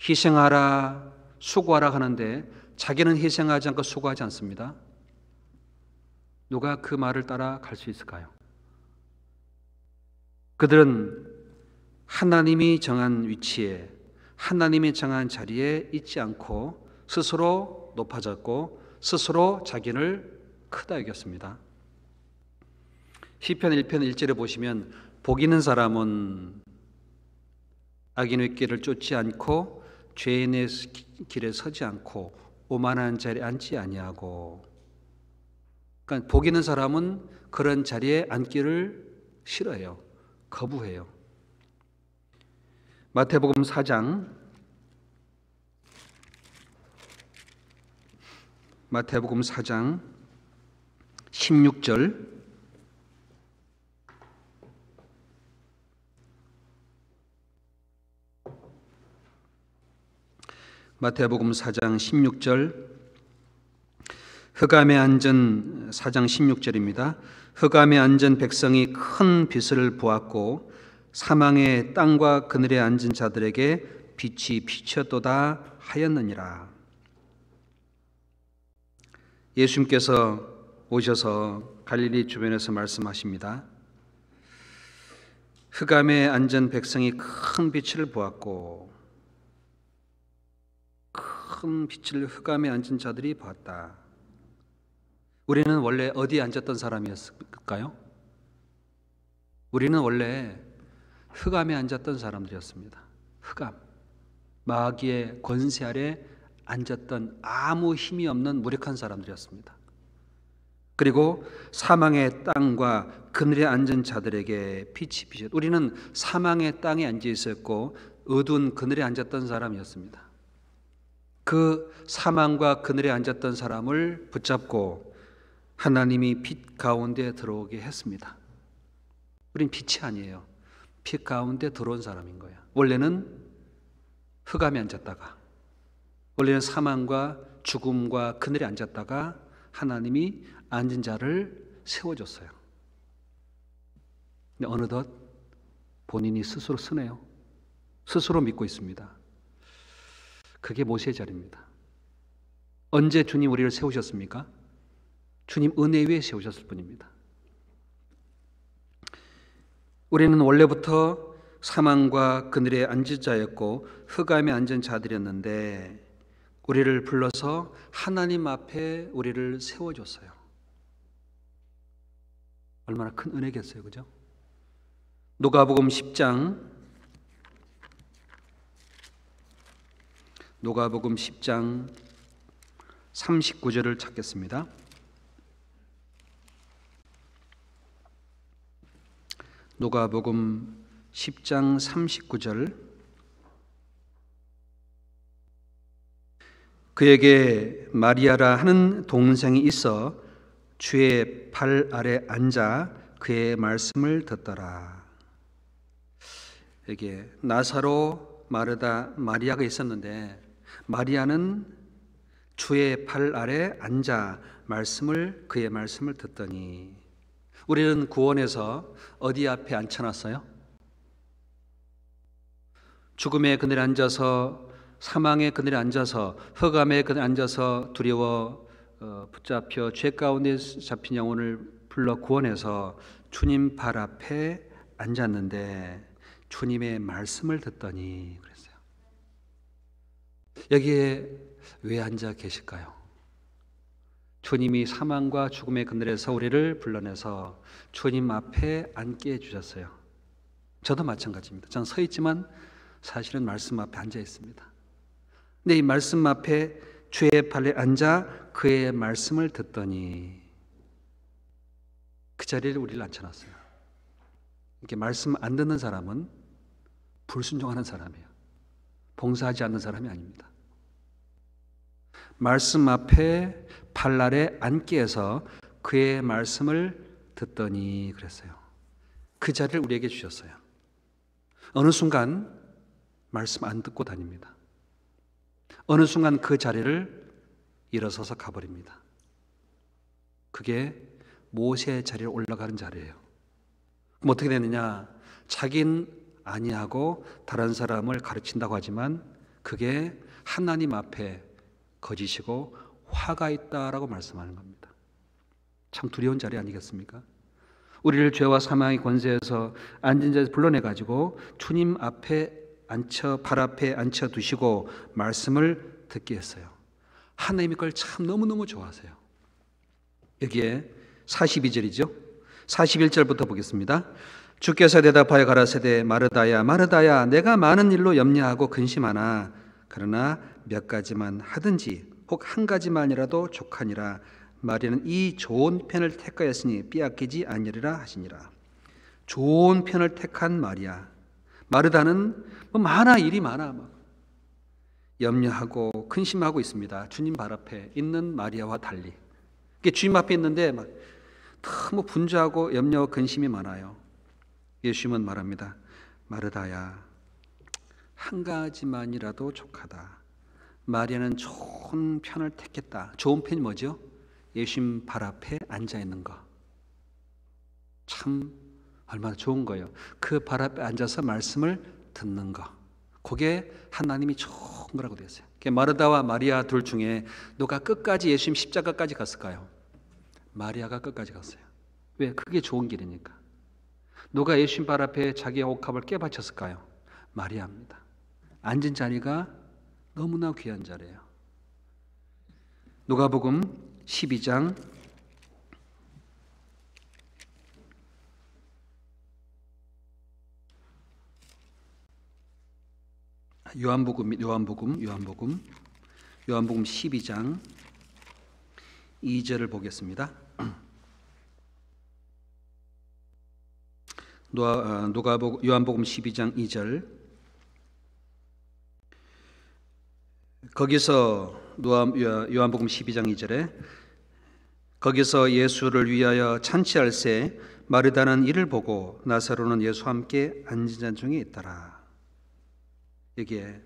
희생하라 수고하라 하는데 자기는 희생하지 않고 수고하지 않습니다. 누가 그 말을 따라 갈 수 있을까요? 그들은 하나님이 정한 위치에, 하나님이 정한 자리에 있지 않고 스스로 높아졌고 스스로 자기를 크다 여겼습니다. 시편 1편 1절에 보시면 복 있는 사람은 악인의 길을 쫓지 않고 죄인의 길에 서지 않고 오만한 자리에 앉지 아니하고, 그러니까 복 있는 사람은 그런 자리에 앉기를 싫어해요. 거부해요. 마태복음 4장 16절 마태복음 4장 16절 흑암에 앉은 4장 16절입니다. 흑암에 앉은 백성이 큰 빛을 보았고 사망의 땅과 그늘에 앉은 자들에게 빛이 비쳤도다 하였느니라. 예수님께서 오셔서 갈릴리 주변에서 말씀하십니다. 흑암에 앉은 백성이 큰 빛을 보았고, 큰 빛을 흑암에 앉은 자들이 봤다. 우리는 원래 어디에 앉았던 사람이었을까요? 우리는 원래 흑암에 앉았던 사람들이었습니다. 흑암, 마귀의 권세 아래 앉았던 아무 힘이 없는 무력한 사람들이었습니다. 그리고 사망의 땅과 그늘에 앉은 자들에게 빛이 비쳤다. 우리는 사망의 땅에 앉아 있었고 어두운 그늘에 앉았던 사람이었습니다. 그 사망과 그늘에 앉았던 사람을 붙잡고 하나님이 빛 가운데 들어오게 했습니다. 우린 빛이 아니에요. 빛 가운데 들어온 사람인 거예요. 원래는 흑암에 앉았다가, 원래는 사망과 죽음과 그늘에 앉았다가 하나님이 앉은 자를 세워줬어요. 근데 어느덧 본인이 스스로 쓰네요. 스스로 믿고 있습니다. 그게 모세의 자리입니다. 언제 주님 우리를 세우셨습니까? 주님 은혜 위에 세우셨을 뿐입니다. 우리는 원래부터 사망과 그늘에 앉은 자였고 흑암에 앉은 자들이었는데 우리를 불러서 하나님 앞에 우리를 세워줬어요. 얼마나 큰 은혜겠어요, 그죠? 누가복음 10장 39절을 찾겠습니다. 누가복음 10장 39절 그에게 마리아라 하는 동생이 있어 주의 발 아래 앉아 그의 말씀을 듣더라. 여기에 나사로, 마르다, 마리아가 있었는데 마리아는 주의 발 아래 앉아 그의 말씀을 듣더니, 우리는 구원에서 어디 앞에 앉혀놨어요? 죽음의 그늘에 앉아서, 사망의 그늘에 앉아서, 흑암의 그늘에 앉아서 두려워 붙잡혀 죄 가운데 잡힌 영혼을 불러 구원해서 주님 발 앞에 앉았는데 주님의 말씀을 듣더니 그랬어요. 여기에 왜 앉아 계실까요? 주님이 사망과 죽음의 그늘에서 우리를 불러내서 주님 앞에 앉게 해주셨어요. 저도 마찬가지입니다. 저는 서 있지만 사실은 말씀 앞에 앉아 있습니다. 근데 이 말씀 앞에 주의 발에 앉아 그의 말씀을 듣더니, 그 자리를 우리를 앉혀놨어요. 이렇게 말씀 안 듣는 사람은 불순종하는 사람이에요. 봉사하지 않는 사람이 아닙니다. 말씀 앞에 발 아래 앉게 해서 그의 말씀을 듣더니 그랬어요. 그 자리를 우리에게 주셨어요. 어느 순간 말씀 안 듣고 다닙니다. 어느 순간 그 자리를 일어서서 가버립니다. 그게 모세의 자리에 올라가는 자리예요. 그럼 어떻게 되느냐? 자긴 아니하고 다른 사람을 가르친다고 하지만 그게 하나님 앞에 거짓이고 화가 있다라고 말씀하는 겁니다. 참 두려운 자리 아니겠습니까? 우리를 죄와 사망의 권세에서 앉은 자에서 불러내가지고 주님 앞에 발 앞에 앉혀 두시고 말씀을 듣게 했어요. 하나님이 그걸 참 너무너무 좋아하세요. 여기에 42절이죠. 41절부터 보겠습니다. 주께서 대답하여 가라사대 마르다야 마르다야 내가 많은 일로 염려하고 근심하나 그러나 몇 가지만 하든지 혹 한 가지만이라도 족하니라. 마리아는 이 좋은 편을 택하였으니 빼앗기지 아니리라 하시니라. 좋은 편을 택한 마리아. 마르다는 일이 많아 염려하고 근심하고 있습니다. 주님 발 앞에 있는 마리아와 달리. 주님 앞에 있는데 너무 분주하고 염려와 근심이 많아요. 예수님은 말합니다. 마르다야, 한 가지만이라도 족하다. 마리아는 좋은 편을 택했다. 좋은 편이 뭐죠? 예수님 발 앞에 앉아 있는 거. 참 얼마나 좋은 거예요. 그 발 앞에 앉아서 말씀을 듣는 거. 그게 하나님이 좋은 거라고 되어 있어요. 마르다와 마리아 둘 중에 누가 끝까지 예수님 십자가까지 갔을까요? 마리아가 끝까지 갔어요. 왜? 그게 좋은 길이니까. 누가 예수님 발 앞에 자기의 옥합을 깨바쳤을까요? 마리아입니다. 앉은 자리가 너무나 귀한 자리예요. 누가복음 12장 요한복음 12장 2절을 보겠습니다. 요한복음 12장 2절. 거기서 요한복음 12장 2절에 거기서 예수를 위하여 잔치할새 마르다는 이를 보고 나사로는 예수와 함께 앉은 자 중에 있더라. 여기에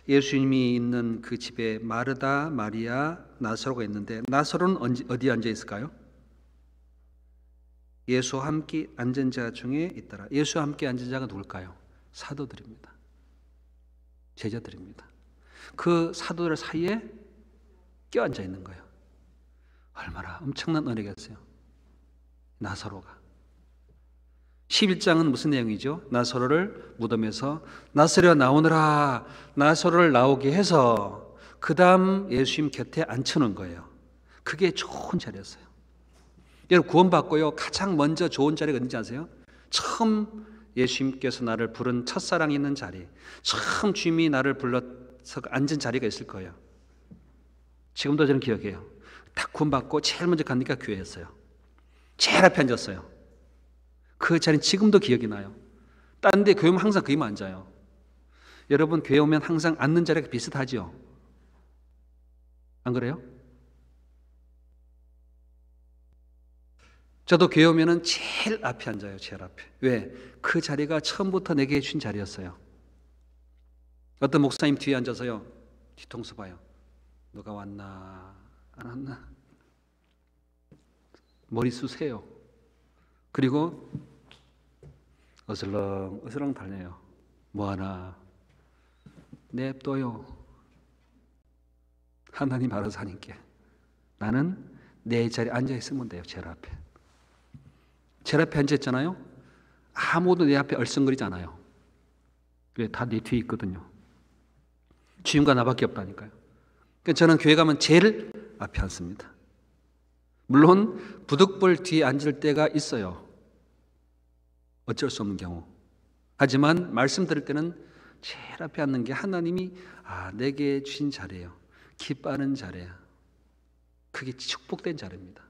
예수님이 있는 그 집에 마르다, 마리아, 나사로가 있는데 나사로는 어디에 앉아 있을까요? 예수와 함께 앉은 자 중에 있더라. 예수와 함께 앉은 자가 누굴까요? 사도들입니다. 제자들입니다. 그 사도들 사이에 껴앉아 있는 거예요. 얼마나 엄청난 은혜겠어요. 나사로가. 11장은 무슨 내용이죠? 나사로를 무덤에서 나사로야 나오너라, 나사로를 나오게 해서 그 다음 예수님 곁에 앉혀놓은 거예요. 그게 좋은 자리였어요. 여러분 구원받고요 가장 먼저 좋은 자리가 어딘지 아세요? 처음 예수님께서 나를 부른 첫사랑이 있는 자리, 처음 주님이 나를 불러서 앉은 자리가 있을 거예요. 지금도 저는 기억해요. 딱 구원받고 제일 먼저 가니까 교회였어요. 제일 앞에 앉았어요. 그 자리는 지금도 기억이 나요. 딴 데 교회 오면 항상 거기만 앉아요. 여러분 교회 오면 항상 앉는 자리가 비슷하죠? 안 그래요? 저도 교회 오면은 제일 앞에 앉아요. 제일 앞에. 왜? 그 자리가 처음부터 내게 주신 자리였어요. 어떤 목사님 뒤에 앉아서요, 뒤통수 봐요. 누가 왔나 안 왔나 머리 쑤세요. 그리고 어슬렁 달려요. 뭐하나 냅둬요. 하나님 알아서 하니까 나는 내 자리에 앉아있으면 돼요. 제일 앞에. 제일 앞에 앉아있잖아요. 아무도 내 앞에 얼쩡거리지 않아요. 왜? 다 내 뒤에 있거든요. 주님과 나밖에 없다니까요. 그러니까 저는 교회 가면 제일 앞에 앉습니다. 물론 부득불 뒤에 앉을 때가 있어요. 어쩔 수 없는 경우. 하지만 말씀 들을 때는 제일 앞에 앉는 게 하나님이 내게 주신 자리예요. 기뻐하는 자리야. 그게 축복된 자리입니다.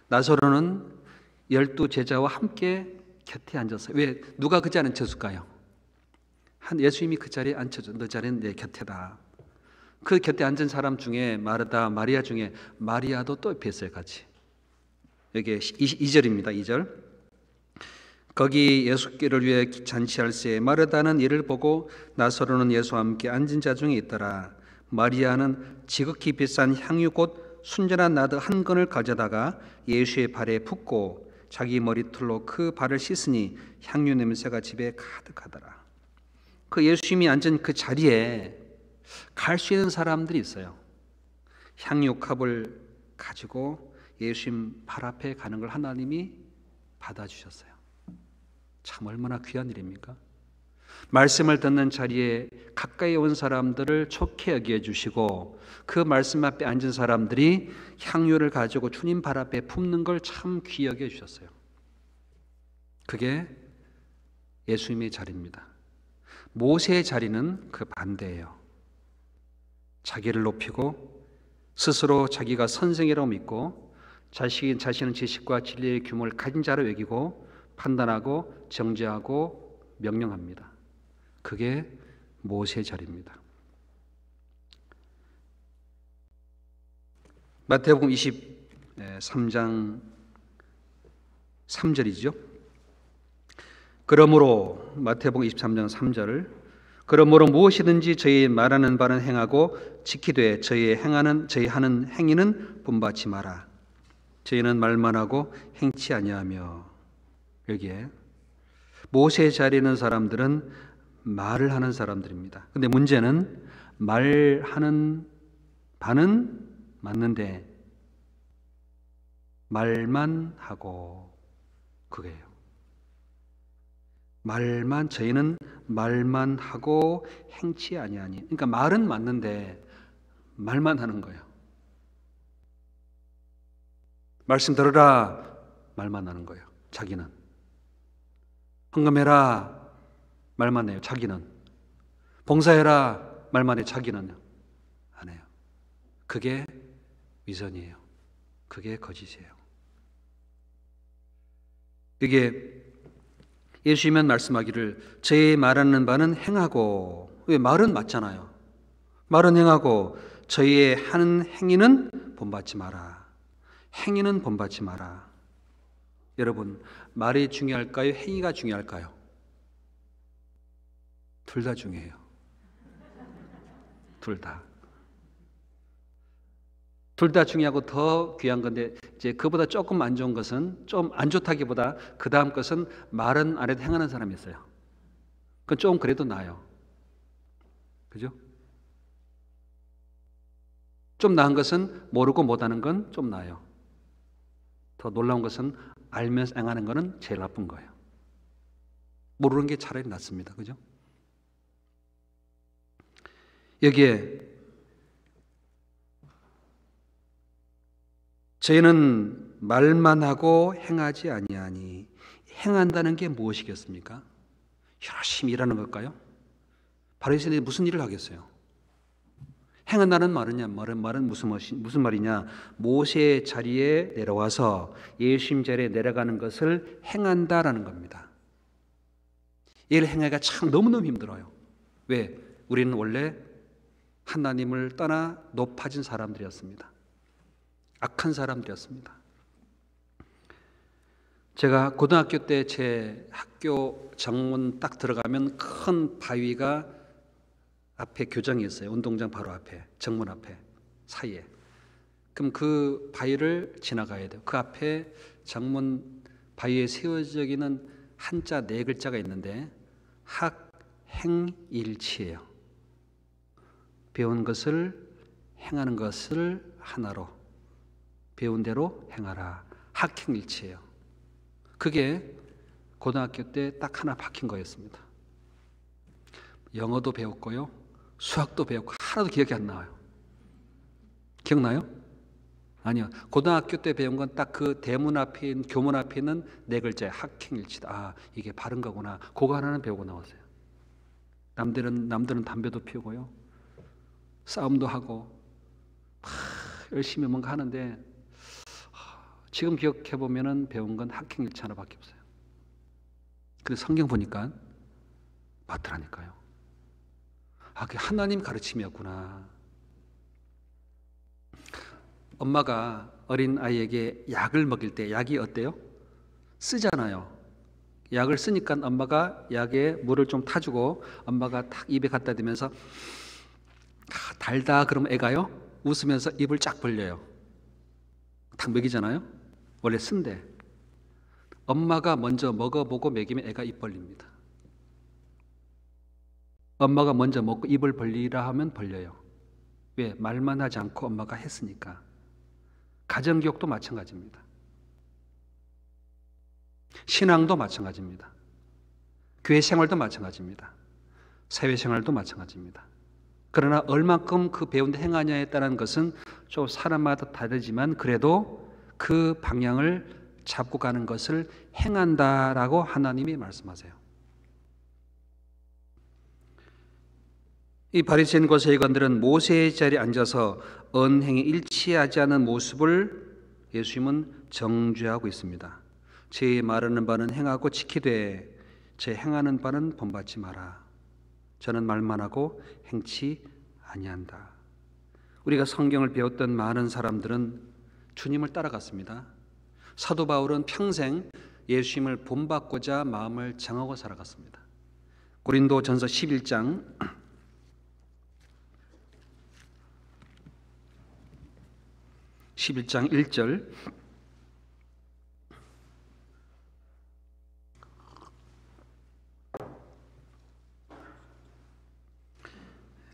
나사로는 12제자와 함께 곁에 앉았어요. 왜? 누가 그 자리에 앉혔을까요? 예수님이 그 자리에 앉혀줘. 너 자리는 내 곁에다. 그 곁에 앉은 사람 중에 마르다, 마리아 중에 마리아도 또 옆에 있어요. 같이. 여기 2절입니다. 2절. 거기 예수께를 위해 잔치할 새 마르다는 이를 보고 나사로는 예수와 함께 앉은 자 중에 있더라. 마리아는 지극히 비싼 향유 곧 순전한 나드 한 근을 가져다가 예수의 발에 붓고 자기 머리털로 그 발을 씻으니 향유 냄새가 집에 가득하더라. 그 예수님이 앉은 그 자리에 갈 수 있는 사람들이 있어요. 향유컵을 가지고 예수님 발 앞에 가는 걸 하나님이 받아주셨어요. 참 얼마나 귀한 일입니까? 말씀을 듣는 자리에 가까이 온 사람들을 좋게 여겨주시고 그 말씀 앞에 앉은 사람들이 향유를 가지고 주님 발 앞에 품는 걸 참 귀히 여겨주셨어요. 그게 예수님의 자리입니다. 모세의 자리는 그 반대예요. 자기를 높이고 스스로 자기가 선생이라고 믿고 자신은 지식과 진리의 규모를 가진 자로 여기고 판단하고 정죄하고 명령합니다. 그게 모세의 자리입니다. 마태복음 23장 3절이죠. 그러므로 마태복음 23장 3절을 그러므로 무엇이든지 저희 말하는 바는 행하고 지키되 저희 하는 행위는 본받지 마라. 저희는 말만 하고 행치 아니하며. 여기에 모세의 자리에 있는 사람들은 말을 하는 사람들입니다. 근데 문제는 말하는 바는 맞는데 말만 하고 그거예요. 저희는 말만 하고 행치 아니하니. 그러니까 말은 맞는데 말만 하는 거예요. 말씀 들으라 말만 하는 거예요. 자기는 헌금해라 말만 해요. 자기는 봉사해라 말만 해요. 자기는 안 해요. 그게 위선이에요. 그게 거짓이에요. 이게 예수님은 말씀하기를 저희 말하는 바는 행하고. 왜? 말은 맞잖아요. 말은 행하고 저희의 하는 행위는 본받지 마라. 행위는 본받지 마라. 여러분, 말이 중요할까요? 행위가 중요할까요? 둘 다 중요해요. 둘 다. 둘 다 중요하고 더 귀한 건데 이제 그보다 조금 안 좋은 것은 좀 안 좋다기보다 그 다음 것은 말은 안 해도 행하는 사람이 있어요. 그건 좀 그래도 나아요. 그죠? 좀 나은 것은 모르고 못하는 건 좀 나아요. 더 놀라운 것은 알면서 행하는 거는 제일 나쁜 거예요. 모르는 게 차라리 낫습니다. 그죠? 여기에 저희는 말만 하고 행하지 아니하니. 행한다는 게 무엇이겠습니까? 열심히 일하는 걸까요? 바리새인들이 무슨 일을 하겠어요? 행한다는 말은 무슨 말이냐? 모세의 자리에 내려와서 예수님 자리에 내려가는 것을 행한다라는 겁니다. 이를 행하기가 참 너무너무 힘들어요. 왜? 우리는 원래 하나님을 떠나 높아진 사람들이었습니다. 악한 사람들이었습니다. 제가 고등학교 때 제 학교 정문 딱 들어가면 큰 바위가 앞에 교정이 있어요. 운동장 바로 앞에, 정문 앞에 사이에. 그럼 그 바위를 지나가야 돼요. 그 앞에 정문 바위에 세워져 있는 한자 4글자가 있는데 학행일치예요. 배운 것을 행하는 것을 하나로, 배운 대로 행하라. 학행일치예요. 그게 고등학교 때 딱 하나 박힌 거였습니다. 영어도 배웠고요, 수학도 배웠고 하나도 기억이 안 나와요. 기억나요? 아니요. 고등학교 때 배운 건 딱 그 대문 앞에 있는, 교문 앞에 있는 4글자의 학행일치다. 아, 이게 바른 거구나. 그거 하나는 배우고 나왔어요. 남들은 담배도 피우고요, 싸움도 하고 열심히 뭔가 하는데 지금 기억해 보면은 배운 건 학행일치 하나밖에 없어요. 그래서 성경 보니까 맞더라니까요. 아, 그게 하나님 가르침이었구나. 엄마가 어린 아이에게 약을 먹일 때 약이 어때요? 쓰잖아요. 약을 쓰니까 엄마가 약에 물을 좀 타주고 엄마가 탁 입에 갖다 대면서 달다 그러면 애가요 웃으면서 입을 쫙 벌려요. 탁 먹이잖아요. 원래 쓴데 엄마가 먼저 먹어보고 먹이면 애가 입 벌립니다. 엄마가 먼저 먹고 입을 벌리라 하면 벌려요. 왜? 말만 하지 않고 엄마가 했으니까. 가정교육도 마찬가지입니다. 신앙도 마찬가지입니다. 교회 생활도 마찬가지입니다. 사회생활도 마찬가지입니다. 그러나 얼만큼 그 배운 데 행하냐에 따른 것은 좀 사람마다 다르지만 그래도 그 방향을 잡고 가는 것을 행한다라고 하나님이 말씀하세요. 이 바리새인과 세관들은 모세의 자리에 앉아서 언행에 일치하지 않은 모습을 예수님은 정죄하고 있습니다. 제 말하는 바는 행하고 지키되 제 행하는 바는 본받지 마라. 저는 말만 하고 행치 아니한다. 우리가 성경을 배웠던 많은 사람들은 주님을 따라갔습니다. 사도 바울은 평생 예수님을 본받고자 마음을 정하고 살아갔습니다. 고린도전서 11장 1절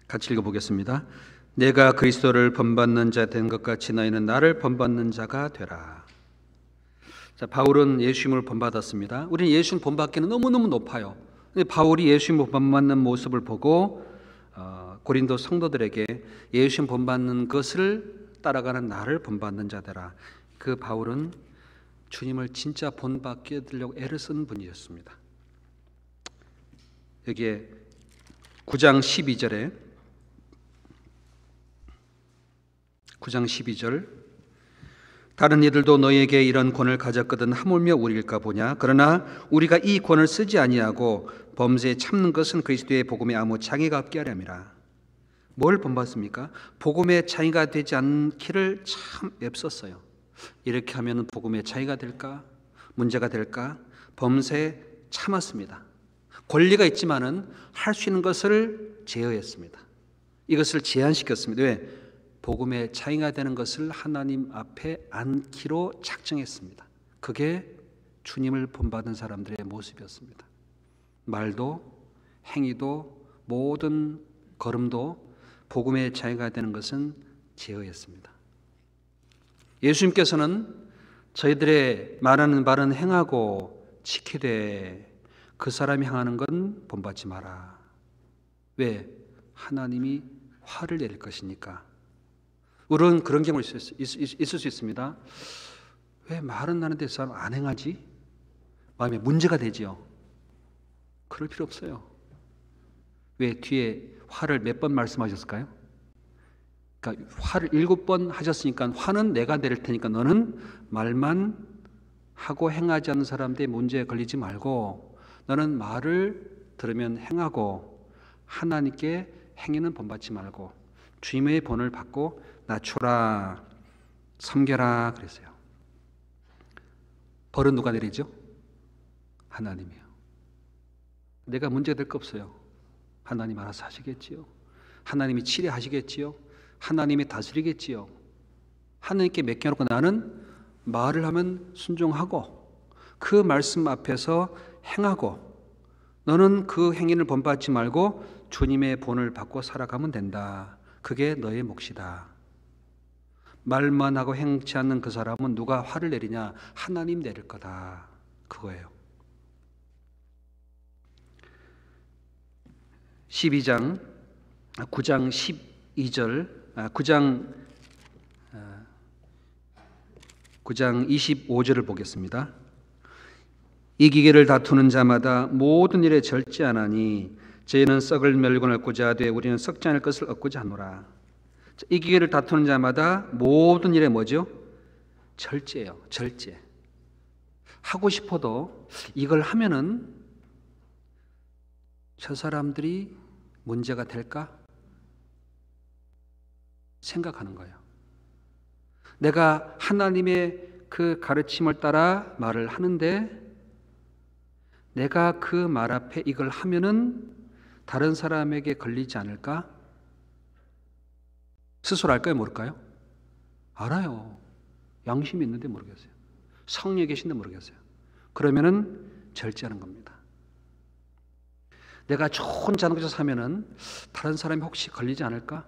같이 읽어보겠습니다. 내가 그리스도를 본받는 자 된 것 같이 너희는 나를 본받는 자가 되라. 자, 바울은 예수님을 본받았습니다. 우리는 예수님 본받기는 너무너무 높아요. 근데 바울이 예수님을 본받는 모습을 보고 고린도 성도들에게 예수님 본받는 것을 따라가는 나를 본받는 자 되라. 그 바울은 주님을 진짜 본받게 되려고 애를 쓴 분이었습니다. 여기에 9장 12절 다른 이들도 너희에게 이런 권을 가졌거든 하물며 우리일까 보냐. 그러나 우리가 이 권을 쓰지 아니하고 범죄에 참는 것은 그리스도의 복음에 아무 장애가 없게 하렴이라. 뭘 본받습니까? 복음의 장애가 되지 않기를 참 애썼어요. 이렇게 하면 복음의 장애가 될까? 문제가 될까? 범죄에 참았습니다. 권리가 있지만은 할 수 있는 것을 제어했습니다. 이것을 제한시켰습니다. 왜? 복음의 장애가 되는 것을 하나님 앞에 안기로 작정했습니다. 그게 주님을 본받은 사람들의 모습이었습니다. 말도 행위도 모든 걸음도 복음의 장애가 되는 것은 제어했습니다. 예수님께서는 저희들의 말하는 바는 행하고 지키되 그 사람이 행하는 건 본받지 마라. 왜? 하나님이 화를 내릴 것이니까. 우리는 그런 경우 있을 수 있습니다. 왜 말은 하는데 그 사람 안 행하지? 마음에 문제가 되지요. 그럴 필요 없어요. 왜 뒤에 화를 몇 번 말씀하셨을까요? 그러니까 화를 7번 하셨으니까 화는 내가 내릴 테니까 너는 말만 하고 행하지 않는 사람들의 문제에 걸리지 말고 너는 말을 들으면 행하고 하나님께 행위는 본받지 말고 주님의 본을 받고 낮춰라, 섬겨라 그랬어요. 벌은 누가 내리죠? 하나님이요. 내가 문제될 거 없어요. 하나님 알아서 하시겠지요. 하나님이 치료하시겠지요. 하나님이 다스리겠지요. 하나님께 맡겨놓고 나는 말을 하면 순종하고 그 말씀 앞에서 행하고 너는 그 행위를 본받지 말고 주님의 본을 받고 살아가면 된다. 그게 너의 몫이다. 말만 하고 행치 않는 그 사람은 누가 화를 내리냐? 하나님 내릴 거다. 그거예요. 9장 25절을 보겠습니다. 이기게를 다투는 자마다 모든 일에 절제하나니 저희는 썩을 멸곤을 얻고자 하되 우리는 썩지 않을 것을 얻고자 하노라. 이기게를 다투는 자마다 모든 일에 뭐죠? 절제예요. 절제. 하고 싶어도 이걸 하면은 저 사람들이 문제가 될까? 생각하는 거예요. 내가 하나님의 그 가르침을 따라 말을 하는데 내가 그 말 앞에 이걸 하면은 다른 사람에게 걸리지 않을까? 스스로 알까요? 모를까요? 알아요. 양심이 있는데 모르겠어요. 성령이 계신데 모르겠어요. 그러면은 절제하는 겁니다. 내가 좋은 자동차 사면은 다른 사람이 혹시 걸리지 않을까?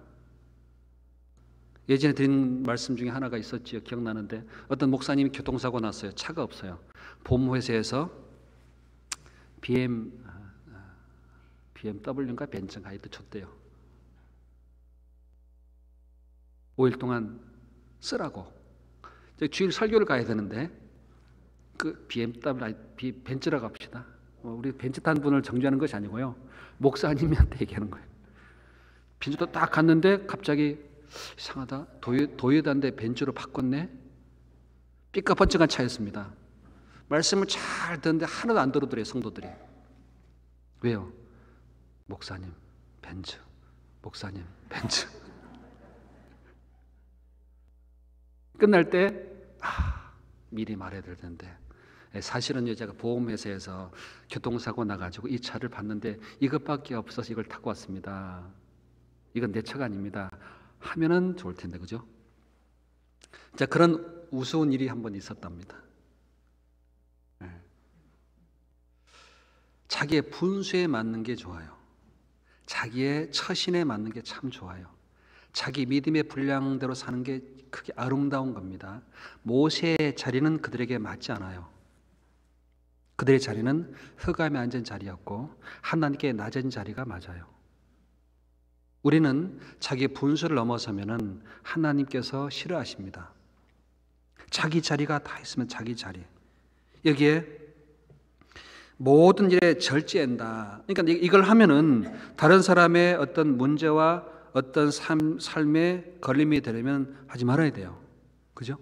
예전에 드린 말씀 중에 하나가 있었지요. 기억나는데 어떤 목사님이 교통사고 났어요. 차가 없어요. 보험회사에서 BMW인가 벤츠인가 하여튼 줬대요. 5일 동안 쓰라고. 주일 설교를 가야 되는데 그 벤츠라고 합시다. 우리 벤츠 탄 분을 정죄하는 것이 아니고요. 목사님한테 얘기하는 거예요. 벤츠도 딱 갔는데 갑자기 이상하다. 도요다인데 벤츠로 바꿨네. 삐까번쩍한 차였습니다. 말씀을 잘 듣는데 하나도 안 들어들어요. 성도들이. 왜요? 목사님 벤츠, 목사님 벤츠. 끝날 때 미리 말해야 될 텐데 사실은 제가 보험회사에서 교통사고 나가지고 이 차를 봤는데 이것밖에 없어서 이걸 타고 왔습니다. 이건 내 차가 아닙니다. 하면은 좋을 텐데, 그죠? 자, 그런 우스운 일이 한 번 있었답니다. 자기의 분수에 맞는 게 좋아요. 자기의 처신에 맞는 게 참 좋아요. 자기 믿음의 분량대로 사는 게 그게 아름다운 겁니다. 모세의 자리는 그들에게 맞지 않아요. 그들의 자리는 흑암에 앉은 자리였고 하나님께 낮은 자리가 맞아요. 우리는 자기의 분수를 넘어서면은 하나님께서 싫어하십니다. 자기 자리가 다 있으면 자기 자리. 여기에 모든 일에 절제한다. 그러니까 이걸 하면은 다른 사람의 어떤 문제와 어떤 삶에 걸림이 되려면 하지 말아야 돼요. 그죠?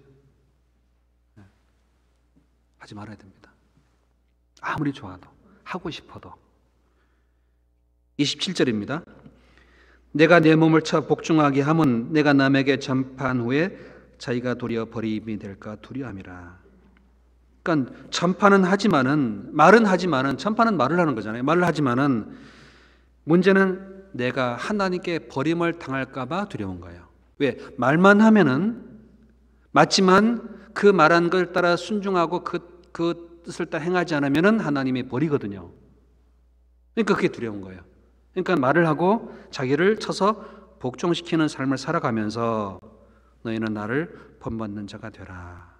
하지 말아야 됩니다. 아무리 좋아도, 하고 싶어도. 27절입니다. 내가 내 몸을 쳐 복종하게 함은 내가 남에게 전파한 후에 자기가 도리어 버림이 될까 두려움이라. 그러니까 전파는 하지만은, 말은 하지만은, 전파는 말을 하는 거잖아요. 말을 하지만은 문제는 내가 하나님께 버림을 당할까 봐 두려운 거예요. 왜? 말만 하면은 맞지만 그 말한 걸 따라 순종하고 그 뜻을 따라 행하지 않으면은 하나님이 버리거든요. 그러니까 그게 두려운 거예요. 그러니까 말을 하고 자기를 쳐서 복종시키는 삶을 살아가면서 너희는 나를 본받는 자가 되라.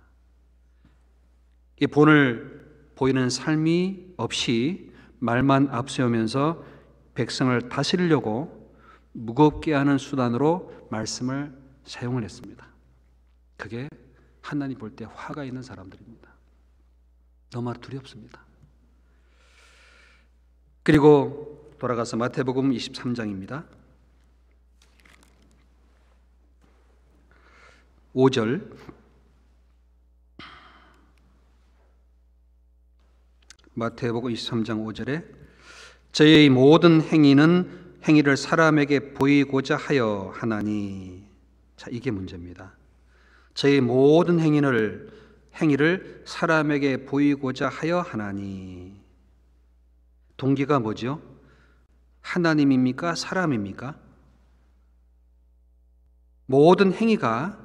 이 본을 보이는 삶이 없이 말만 앞세우면서 백성을 다스리려고 무겁게 하는 수단으로 말씀을 사용을 했습니다. 그게 하나님 볼 때 화가 있는 사람들입니다. 너무 두렵습니다. 그리고 돌아가서 마태복음 23장입니다. 5절. 마태복음 23장 5절에 저의 모든 행위를 사람에게 보이고자 하여 하나니. 자, 이게 문제입니다. 저의 모든 행위를 사람에게 보이고자 하여 하나니. 동기가 뭐죠? 하나님입니까? 사람입니까? 모든 행위가,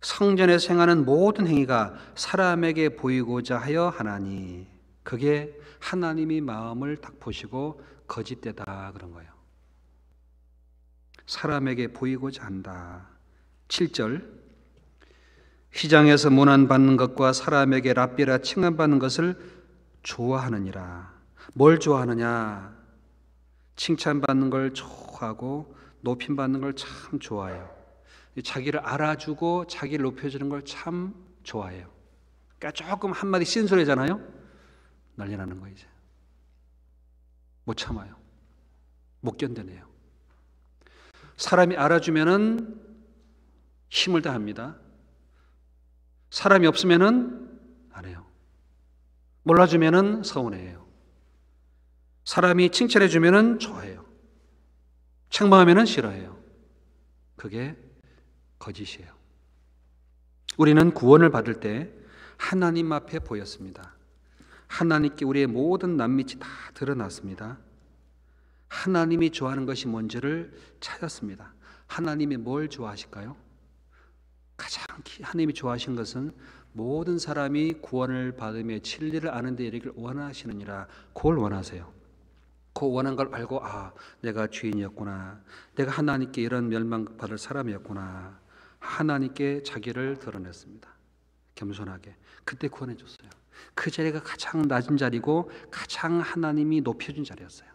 성전에서 행하는 모든 행위가 사람에게 보이고자 하여 하나니. 그게 하나님이 마음을 딱 보시고 거짓되다 그런 거예요. 사람에게 보이고자 한다. 7절, 시장에서 문안받는 것과 사람에게 랍비라 칭함받는 것을 좋아하느니라. 뭘 좋아하느냐? 칭찬받는 걸 좋아하고 높임받는 걸 참 좋아해요. 자기를 알아주고 자기를 높여주는 걸 참 좋아해요. 그러니까 조금 한마디 쓴소리잖아요. 난리 나는 거예요. 이제 못 참아요. 못 견뎌내요. 사람이 알아주면은 힘을 다합니다. 사람이 없으면은 안 해요. 몰라주면은 서운해요. 사람이 칭찬해주면은 좋아해요. 책망하면은 싫어해요. 그게 거짓이에요. 우리는 구원을 받을 때 하나님 앞에 보였습니다. 하나님께 우리의 모든 낯밑이 다 드러났습니다. 하나님이 좋아하는 것이 뭔지를 찾았습니다. 하나님이 뭘 좋아하실까요? 가장 하나님이 좋아하신 것은 모든 사람이 구원을 받으며 진리를 아는 데 이르기를 원하시느니라. 그걸 원하세요. 그 원한 걸 알고, 아, 내가 죄인이었구나, 내가 하나님께 이런 멸망받을 사람이었구나, 하나님께 자기를 드러냈습니다. 겸손하게. 그때 구원해 줬어요. 그 자리가 가장 낮은 자리고 가장 하나님이 높여준 자리였어요.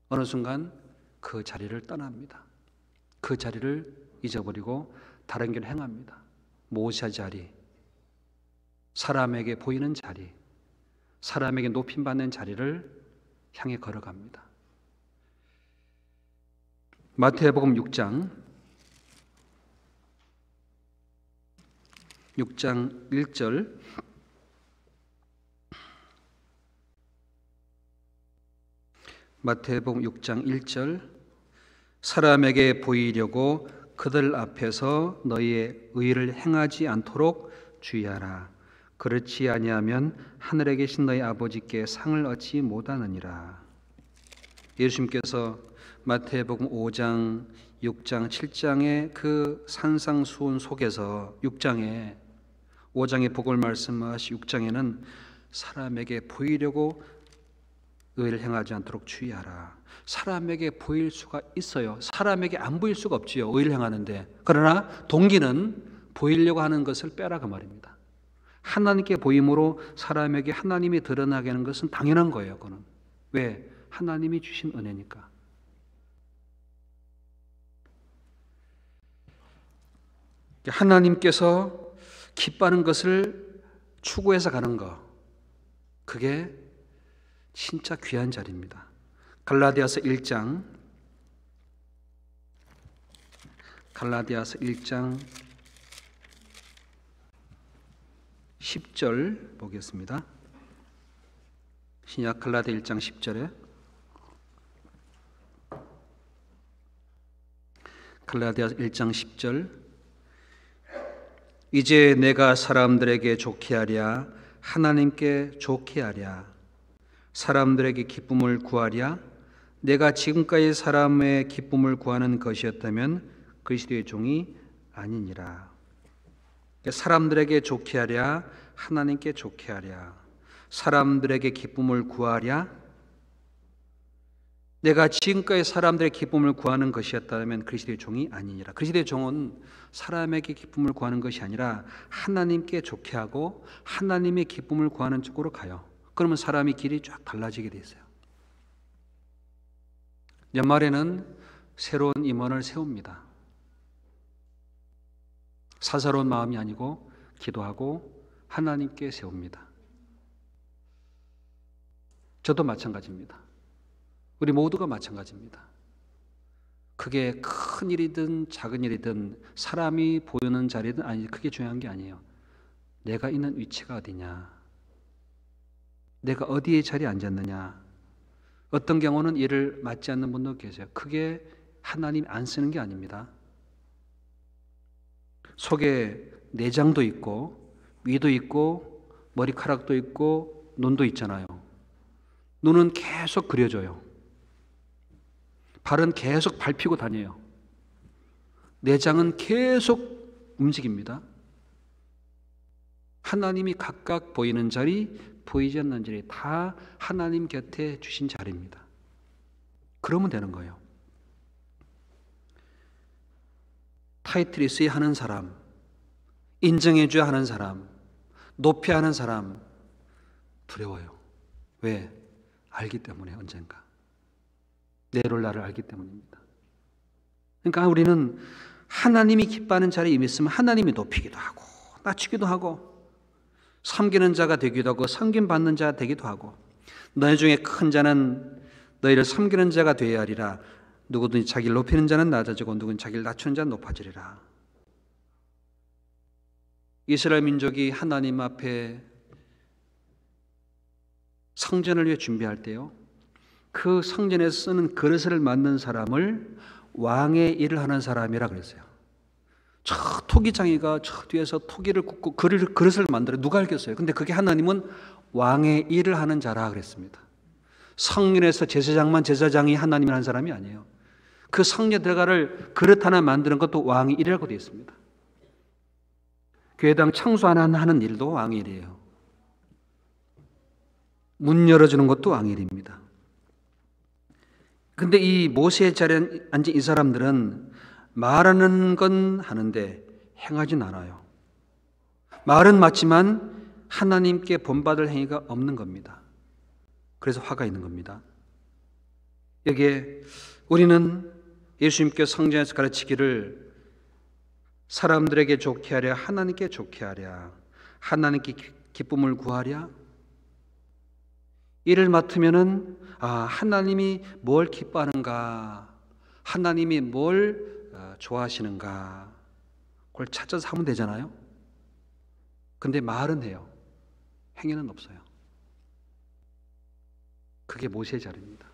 어느 순간 그 자리를 떠납니다. 그 자리를 잊어버리고 다른 길을 행합니다. 모세 자리, 사람에게 보이는 자리, 사람에게 높임받는 자리를 향해 걸어갑니다. 마태복음 6장 1절, 마태복음 6장 1절, 사람에게 보이려고 그들 앞에서 너희의 의를 행하지 않도록 주의하라. 그렇지 아니하면 하늘에 계신 너희 아버지께 상을 얻지 못하느니라. 예수님께서 마태복음 5장, 6장, 7장의 그 산상수훈 속에서 6장에 5장의 복을 말씀하시 6장에는 사람에게 보이려고 의를 행하지 않도록 주의하라. 사람에게 보일 수가 있어요. 사람에게 안 보일 수가 없지요. 의를 행하는데. 그러나 동기는 보이려고 하는 것을 빼라 그 말입니다. 하나님께 보임으로 사람에게 하나님이 드러나게 하는 것은 당연한 거예요. 그거는. 왜? 하나님이 주신 은혜니까. 하나님께서 기뻐하는 것을 추구해서 가는 거, 그게 진짜 귀한 자리입니다. 갈라디아서 1장 10절 보겠습니다. 신약 갈라디아 1장 10절에 갈라디아 1장 10절, 이제 내가 사람들에게 좋게 하랴 하나님께 좋게 하랴 사람들에게 기쁨을 구하랴 내가 지금까지 사람의 기쁨을 구하는 것이었다면 그리스도의 종이 아니니라. 사람들에게 좋게 하랴 하나님께 좋게 하랴 사람들에게 기쁨을 구하랴, 내가 지금까지 사람들의 기쁨을 구하는 것이었다면 그리스도의 종이 아니니라. 그리스도의 종은 사람에게 기쁨을 구하는 것이 아니라 하나님께 좋게 하고 하나님의 기쁨을 구하는 쪽으로 가요. 그러면 사람이 길이 쫙 달라지게 돼 있어요. 연말에는 새로운 임원을 세웁니다. 사사로운 마음이 아니고 기도하고 하나님께 세웁니다. 저도 마찬가지입니다. 우리 모두가 마찬가지입니다. 그게 큰 일이든 작은 일이든 사람이 보이는 자리든 아니, 그게 중요한 게 아니에요. 내가 있는 위치가 어디냐, 내가 어디에 자리에 앉았느냐. 어떤 경우는 일을 맡지 않는 분도 계세요. 그게 하나님 안 쓰는 게 아닙니다. 속에 내장도 있고 위도 있고 머리카락도 있고 눈도 있잖아요. 눈은 계속 그려져요. 발은 계속 밟히고 다녀요. 내장은 계속 움직입니다. 하나님이 각각 보이는 자리, 보이지 않는 자리 다 하나님 곁에 주신 자리입니다. 그러면 되는 거예요. 타이틀 있어야 하는 사람, 인정해줘야 하는 사람, 높여야 하는 사람 두려워요. 왜? 알기 때문에 언젠가. 내 롤 나를 알기 때문입니다. 그러니까 우리는 하나님이 기뻐하는 자리에 임했으면 하나님이 높이기도 하고 낮추기도 하고 섬기는 자가 되기도 하고 섬김받는 자가 되기도 하고 너희 중에 큰 자는 너희를 섬기는 자가 되어야 하리라. 누구든지 자기를 높이는 자는 낮아지고 누구든지 자기를 낮추는 자는 높아지리라. 이스라엘 민족이 하나님 앞에 성전을 위해 준비할 때요, 그 성전에서 쓰는 그릇을 만든 사람을 왕의 일을 하는 사람이라 그랬어요. 저 토기장이가 저 뒤에서 토기를 굽고 그릇을 만들어 누가 알겠어요? 근데 그게 하나님은 왕의 일을 하는 자라 그랬습니다. 성전에서 제사장만 제사장이 하나님을 하는 사람이 아니에요. 그 성전 들어가를 그릇 하나 만드는 것도 왕의 일이라고 되어 있습니다. 교회당 청소 하나 하는 일도 왕의 일이에요. 문 열어주는 것도 왕의 일입니다. 근데 이 모세의 자리에 앉은 이 사람들은 말하는 건 하는데 행하진 않아요. 말은 맞지만 하나님께 본받을 행위가 없는 겁니다. 그래서 화가 있는 겁니다. 여기에 우리는 예수님께 성전에서 가르치기를 사람들에게 좋게 하랴 하나님께 좋게 하랴 하나님께 기쁨을 구하랴. 일을 맡으면은 하나님이 뭘 기뻐하는가, 하나님이 뭘 좋아하시는가, 그걸 찾아서 하면 되잖아요. 근데 말은 해요. 행위는 없어요. 그게 모세의 자리입니다.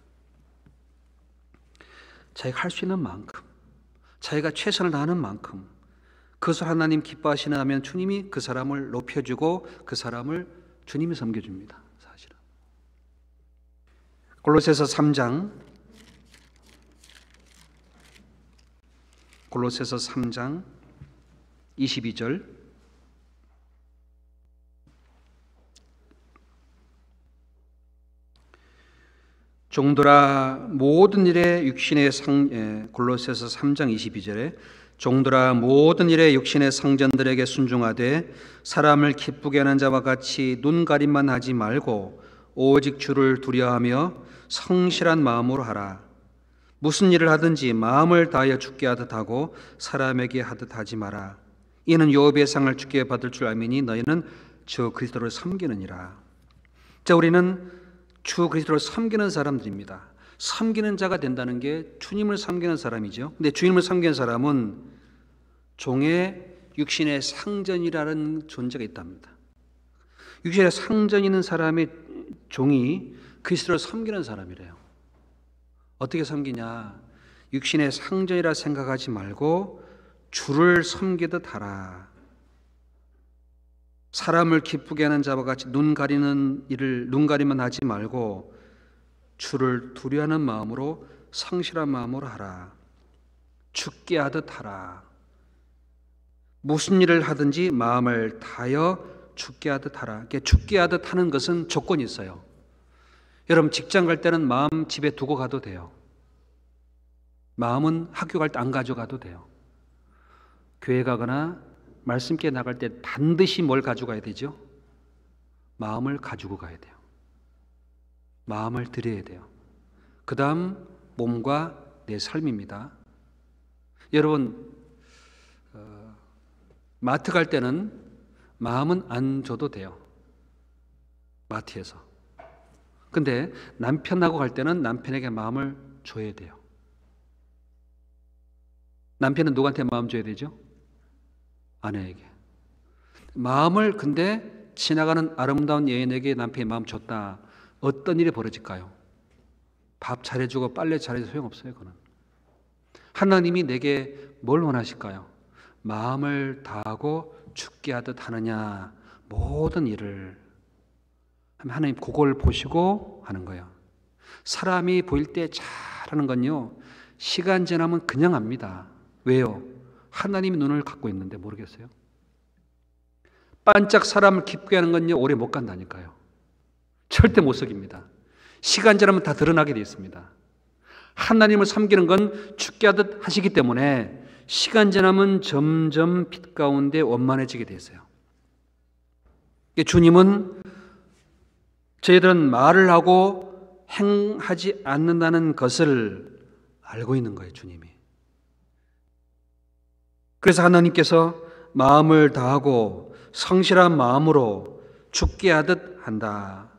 자기가 할 수 있는 만큼, 자기가 최선을 다하는 만큼 그것을 하나님 기뻐하시나 하면 주님이 그 사람을 높여주고 그 사람을 주님이 섬겨줍니다. 사실은 골로새서 3장 22절 종들아 모든 일에 육신의 골로새서 3장 22절에 종들아 모든 일에 육신의 성전들에게 순종하되 사람을 기쁘게 하는 자와 같이 눈가림만 하지 말고 오직 주를 두려워하며 성실한 마음으로 하라. 무슨 일을 하든지 마음을 다하여 주께 하듯 하고 사람에게 하듯 하지 마라. 이는 요업의 상을 주께 받을 줄 알미니 너희는 주 그리스도를 섬기느니라. 자, 우리는 주 그리스도를 섬기는 사람들입니다. 섬기는 자가 된다는 게 주님을 섬기는 사람이죠. 근데 주님을 섬기는 사람은 종의 육신의 상전이라는 존재가 있답니다. 육신의 상전 있는 사람의 종이 그리스도를 섬기는 사람이래요. 어떻게 섬기냐? 육신의 상전이라 생각하지 말고 주를 섬기듯 하라. 사람을 기쁘게 하는 자와 같이 눈 가리만 하지 말고 주를 두려워하는 마음으로 성실한 마음으로 하라. 죽게 하듯 하라. 무슨 일을 하든지 마음을 다하여 죽게 하듯 하라. 죽게 하듯 하는 것은 조건이 있어요. 여러분 직장 갈 때는 마음 집에 두고 가도 돼요. 마음은 학교 갈 때 안 가져가도 돼요. 교회 가거나 말씀께 나갈 때 반드시 뭘 가져가야 되죠? 마음을 가지고 가야 돼요. 마음을 드려야 돼요. 그 다음 몸과 내 삶입니다. 여러분 마트 갈 때는 마음은 안 줘도 돼요. 마트에서. 근데 남편하고 갈 때는 남편에게 마음을 줘야 돼요. 남편은 누구한테 마음 줘야 되죠? 아내에게. 마음을 근데 지나가는 아름다운 여인에게 남편이 마음 줬다. 어떤 일이 벌어질까요? 밥 잘해주고 빨래 잘해도 소용없어요. 그건. 하나님이 내게 뭘 원하실까요? 마음을 다하고 죽게 하듯 하느냐, 모든 일을 하나님 그걸 보시고 하는 거예요. 사람이 보일 때 잘하는 건요, 시간 지나면 그냥 합니다. 왜요? 하나님이 눈을 갖고 있는데 모르겠어요? 반짝 사람을 기쁘게 하는 건요, 오래 못 간다니까요. 절대 못 속입니다. 시간 지나면 다 드러나게 되어 있습니다. 하나님을 섬기는 건 죽게 하듯 하시기 때문에 시간 지나면 점점 빛 가운데 원만해지게 되어 있어요. 주님은 저희들은 말을 하고 행하지 않는다는 것을 알고 있는 거예요, 주님이. 그래서 하나님께서 마음을 다하고 성실한 마음으로 죽게 하듯 한다.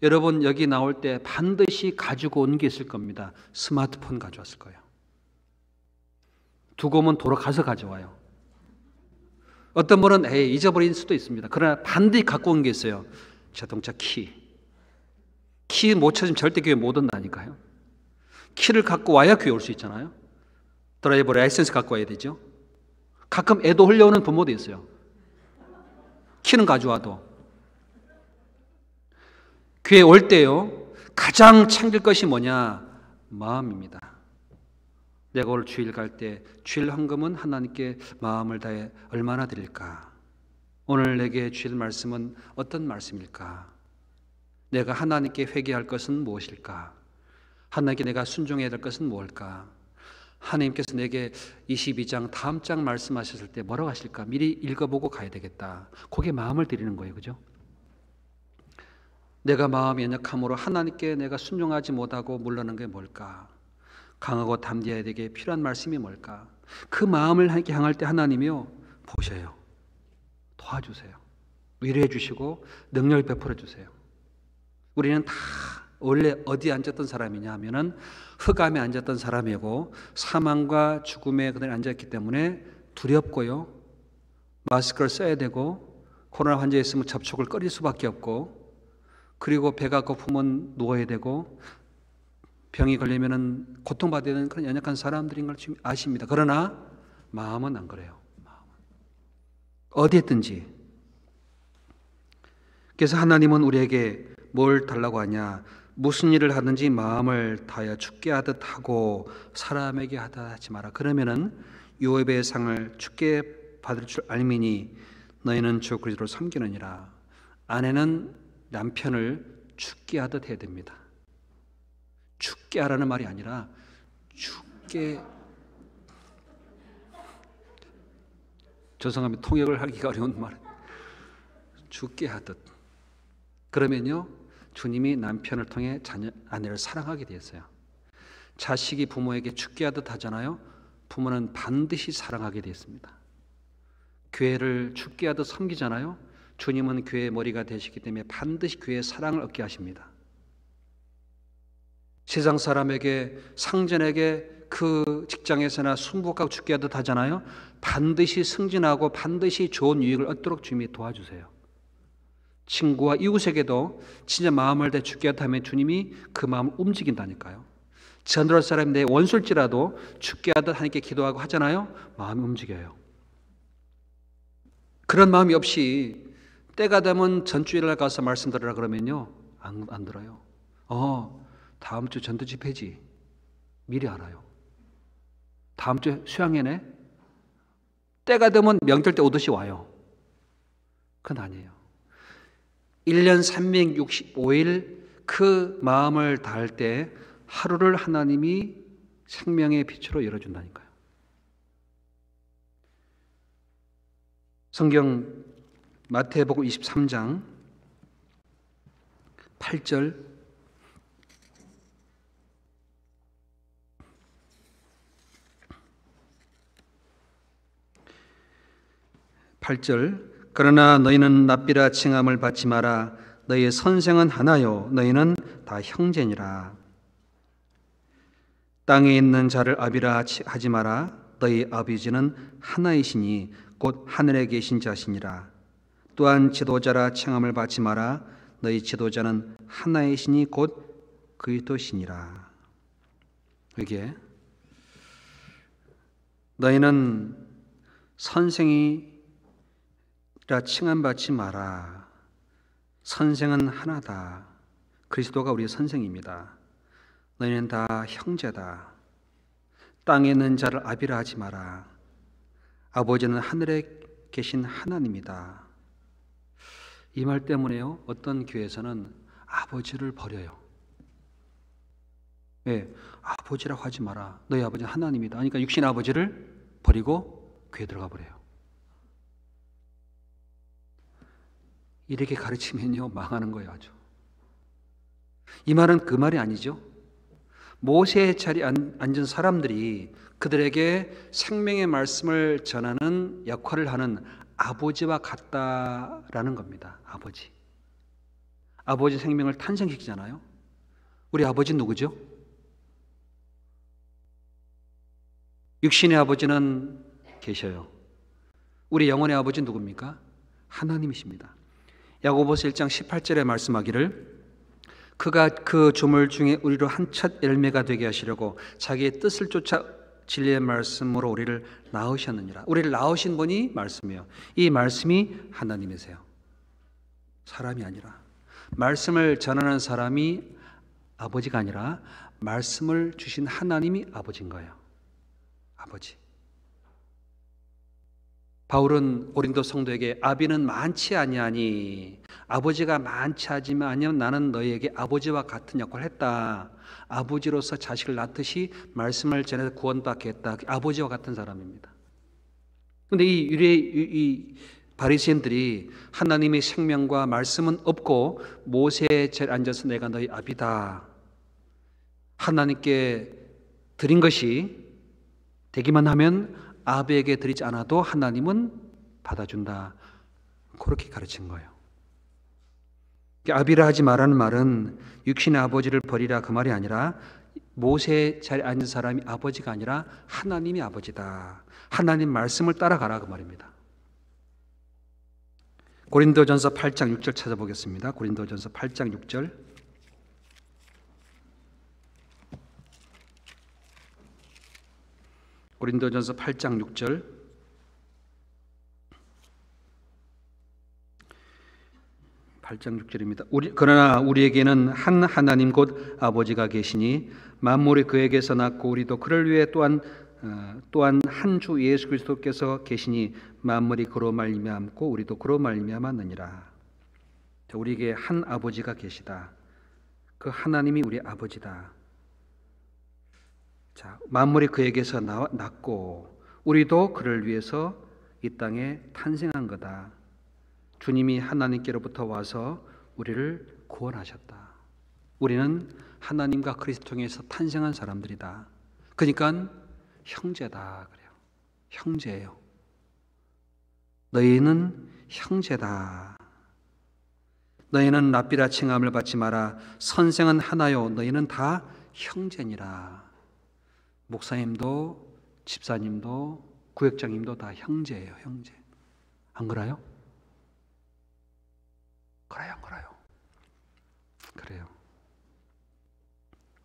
여러분 여기 나올 때 반드시 가지고 온 게 있을 겁니다. 스마트폰 가져왔을 거예요. 두고 오면 돌아가서 가져와요. 어떤 분은 잊어버린 수도 있습니다. 그러나 반드시 갖고 온 게 있어요. 자동차 키 못 찾으면 절대 교회 못 온다니까요. 키를 갖고 와야 교회 올 수 있잖아요. 드라이버 라이센스 갖고 와야 되죠. 가끔 애도 흘려오는 부모도 있어요. 키는 가져와도. 교회 올 때요, 가장 챙길 것이 뭐냐? 마음입니다. 내가 오늘 주일 갈 때 주일 헌금은 하나님께 마음을 다해 얼마나 드릴까? 오늘 내게 주일 말씀은 어떤 말씀일까? 내가 하나님께 회개할 것은 무엇일까? 하나님께 내가 순종해야 될 것은 무엇일까? 하나님께서 내게 22장 다음 장 말씀하셨을 때 뭐라고 하실까? 미리 읽어보고 가야 되겠다. 거기에 마음을 드리는 거예요. 그죠? 내가 마음이 연약함으로 하나님께 내가 순종하지 못하고 물러는 게 뭘까? 강하고 담대해야 되게 필요한 말씀이 뭘까? 그 마음을 하나님께 향할 때 하나님이요, 보셔요. 도와주세요. 위로해 주시고 능력을 베풀어 주세요. 우리는 다 원래 어디에 앉았던 사람이냐 하면은 흑암에 앉았던 사람이고 사망과 죽음에 그들이 앉았기 때문에 두렵고요, 마스크를 써야 되고 코로나 환자에 있으면 접촉을 꺼릴 수밖에 없고, 그리고 배가 고프면 누워야 되고 병이 걸리면은 고통받아야 되는 그런 연약한 사람들인 걸 지금 아십니다. 그러나 마음은 안 그래요. 마음은 어디 있든지. 그래서 하나님은 우리에게 뭘 달라고 하냐? 무슨 일을 하든지 마음을 다하여 죽게 하듯 하고 사람에게 하다 하지 마라. 그러면은 요압의 상을 죽게 받을 줄 알미니 너희는 주 그리스도를 섬기느니라. 아내는 남편을 죽게 하듯 해야 됩니다. 죽게 하라는 말이 아니라 죽게, 죄송합니다. 통역을 하기가 어려운 말. 죽게 하듯. 그러면요, 주님이 남편을 통해 아내를 사랑하게 되었어요. 자식이 부모에게 죽게 하듯 하잖아요. 부모는 반드시 사랑하게 되었습니다. 교회를 죽게 하듯 섬기잖아요. 주님은 교회의 머리가 되시기 때문에 반드시 교회의 사랑을 얻게 하십니다. 세상 사람에게, 상전에게 그 직장에서나 순복하고 죽게 하듯 하잖아요. 반드시 승진하고 반드시 좋은 유익을 얻도록 주님이 도와주세요. 친구와 이웃에게도 진짜 마음을 다 죽게 하듯 하면 주님이 그 마음을 움직인다니까요. 전도할 사람이 내 원수일지라도 죽게 하듯 하나님께 기도하고 하잖아요. 마음이 움직여요. 그런 마음이 없이 때가 되면 전주일날 가서 말씀 들으라 그러면요, 안 들어요. 다음 주 전도 집회지. 미리 알아요. 다음 주 수양회네. 때가 되면 명절 때 오듯이 와요. 그건 아니에요. 1년 365일 그 마음을 다할 때 하루를 하나님이 생명의 빛으로 열어준다니까요. 성경 마태복음 23장 8절, 그러나 너희는 납비라 칭함을 받지 마라. 너희의 선생은 하나요 너희는 다 형제니라. 땅에 있는 자를 아비라 하지 마라. 너희 아버지는 하나이시니 곧 하늘에 계신 자시니라. 또한 지도자라 칭함을 받지 마라. 너희 지도자는 하나이시니 곧 그리스도시니라. 여기에 너희는 선생이 칭함받지 마라. 선생은 하나다. 그리스도가 우리의 선생입니다. 너희는 다 형제다. 땅에 있는 자를 아비라 하지 마라. 아버지는 하늘에 계신 하나님이다. 이 말 때문에요, 어떤 교회에서는 아버지를 버려요. 왜? 아버지라고 하지 마라. 너희 아버지는 하나님이다. 그러니까 육신 아버지를 버리고 교회 들어가 버려요. 이렇게 가르치면요, 망하는 거예요, 아주. 이 말은 그 말이 아니죠. 모세의 자리에 앉은 사람들이 그들에게 생명의 말씀을 전하는 역할을 하는 아버지와 같다라는 겁니다. 아버지 생명을 탄생시키잖아요. 우리 아버지는 누구죠? 육신의 아버지는 계셔요. 우리 영혼의 아버지는 누굽니까? 하나님이십니다. 야고보서 1장 18절에 말씀하기를 그가 그 조물 중에 우리로 한 첫 열매가 되게 하시려고 자기의 뜻을 쫓아 진리의 말씀으로 우리를 낳으셨느니라. 우리를 낳으신 분이 말씀이에요. 이 말씀이 하나님이세요. 사람이 아니라. 말씀을 전하는 사람이 아버지가 아니라 말씀을 주신 하나님이 아버지인 거예요. 아버지. 바울은 고린도 성도에게 아비는 많지 아니하니 아버지가 많지 하지만 나는 너희에게 아버지와 같은 역할을 했다. 아버지로서 자식을 낳듯이 말씀을 전해서 구원받게 했다. 아버지와 같은 사람입니다. 그런데 이 바리새인들이 하나님의 생명과 말씀은 없고 모세의 자리에 앉아서 내가 너희 아비다. 하나님께 드린 것이 되기만 하면 아비에게 드리지 않아도 하나님은 받아준다. 그렇게 가르친 거예요. 아비라 하지 말라는 말은 육신의 아버지를 버리라 그 말이 아니라 모세의 자리에 앉은 사람이 아버지가 아니라 하나님이 아버지다. 하나님 말씀을 따라가라 그 말입니다. 고린도전서 8장 6절 찾아보겠습니다. 고린도전서 8장 6절. 고린도전서 8장 6절. 그러나 우리에게는 한 하나님 곧 아버지가 계시니 만물이 그에게서 났고 우리도 그를 위해 또한 한 주 예수 그리스도께서 계시니 만물이 그로 말미암고 우리도 그로 말미암았느니라. 우리에게 한 아버지가 계시다. 그 하나님이 우리 아버지다. 자, 만물이 그에게서 났고 우리도 그를 위해서 이 땅에 탄생한 거다. 주님이 하나님께로부터 와서 우리를 구원하셨다. 우리는 하나님과 그리스도 통해서 탄생한 사람들이다. 그러니까 형제다 그래요. 형제예요. 너희는 형제다. 너희는 랍비라 칭함을 받지 마라. 선생은 하나요. 너희는 다 형제니라. 목사님도 집사님도 구역장님도 다 형제예요. 형제. 안 그래요? 그래요, 안 그래요? 그래요.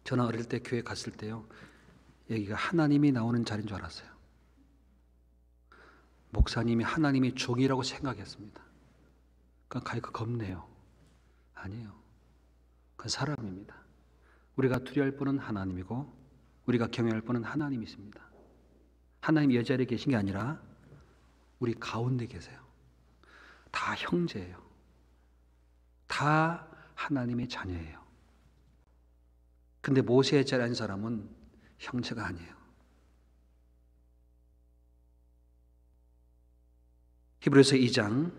저는 어릴 때 교회 갔을 때요, 여기가 하나님이 나오는 자리인 줄 알았어요. 목사님이 하나님이 종이라고 생각했습니다. 그건 가니까 겁내요. 아니에요. 그건 사람입니다. 우리가 두려워할 분은 하나님이고 우리가 경외할 분은 하나님이십니다. 하나님 여자리에 계신 게 아니라 우리 가운데 계세요. 다 형제예요. 다 하나님의 자녀예요. 근데 모세의 자리에 앉은 사람은 형제가 아니에요. 히브리서 2장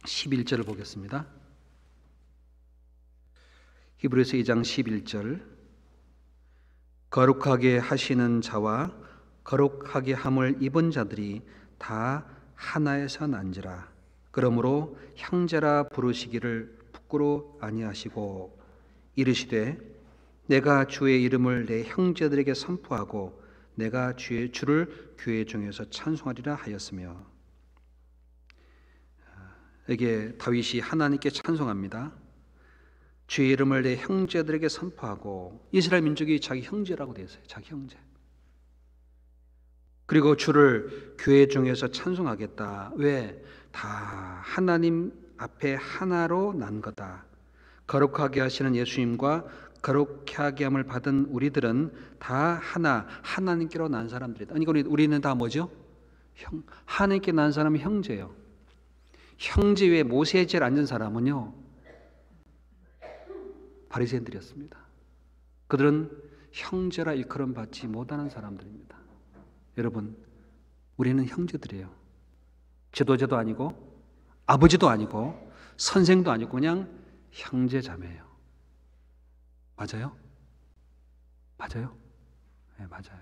11절을 보겠습니다. 히브리서 2장 11절. 거룩하게 하시는 자와 거룩하게 함을 입은 자들이 다 하나에서 난지라. 그러므로 형제라 부르시기를 부끄러워 아니하시고 이르시되 내가 주의 이름을 내 형제들에게 선포하고 내가 주를 교회 중에서 찬송하리라 하였으며. 여기에 다윗이 하나님께 찬송합니다. 주의 이름을 내 형제들에게 선포하고, 이스라엘 민족이 자기 형제라고 되어 있어요. 자기 형제. 그리고 주를 교회 중에서 찬송하겠다. 왜? 다 하나님 앞에 하나로 난 거다. 거룩하게 하시는 예수님과 거룩하게 함을 받은 우리들은 다 하나님께로 난 사람들이다. 아니, 우리는 다 뭐죠? 하나님께 난 사람은 형제예요. 형제 위에 모세의 제일 앉은 사람은요, 바리새인들이었습니다. 그들은 형제라 일컬음 받지 못하는 사람들입니다. 여러분, 우리는 형제들이에요. 지도자도 아니고 아버지도 아니고 선생도 아니고 그냥 형제 자매예요. 맞아요? 맞아요? 네, 맞아요.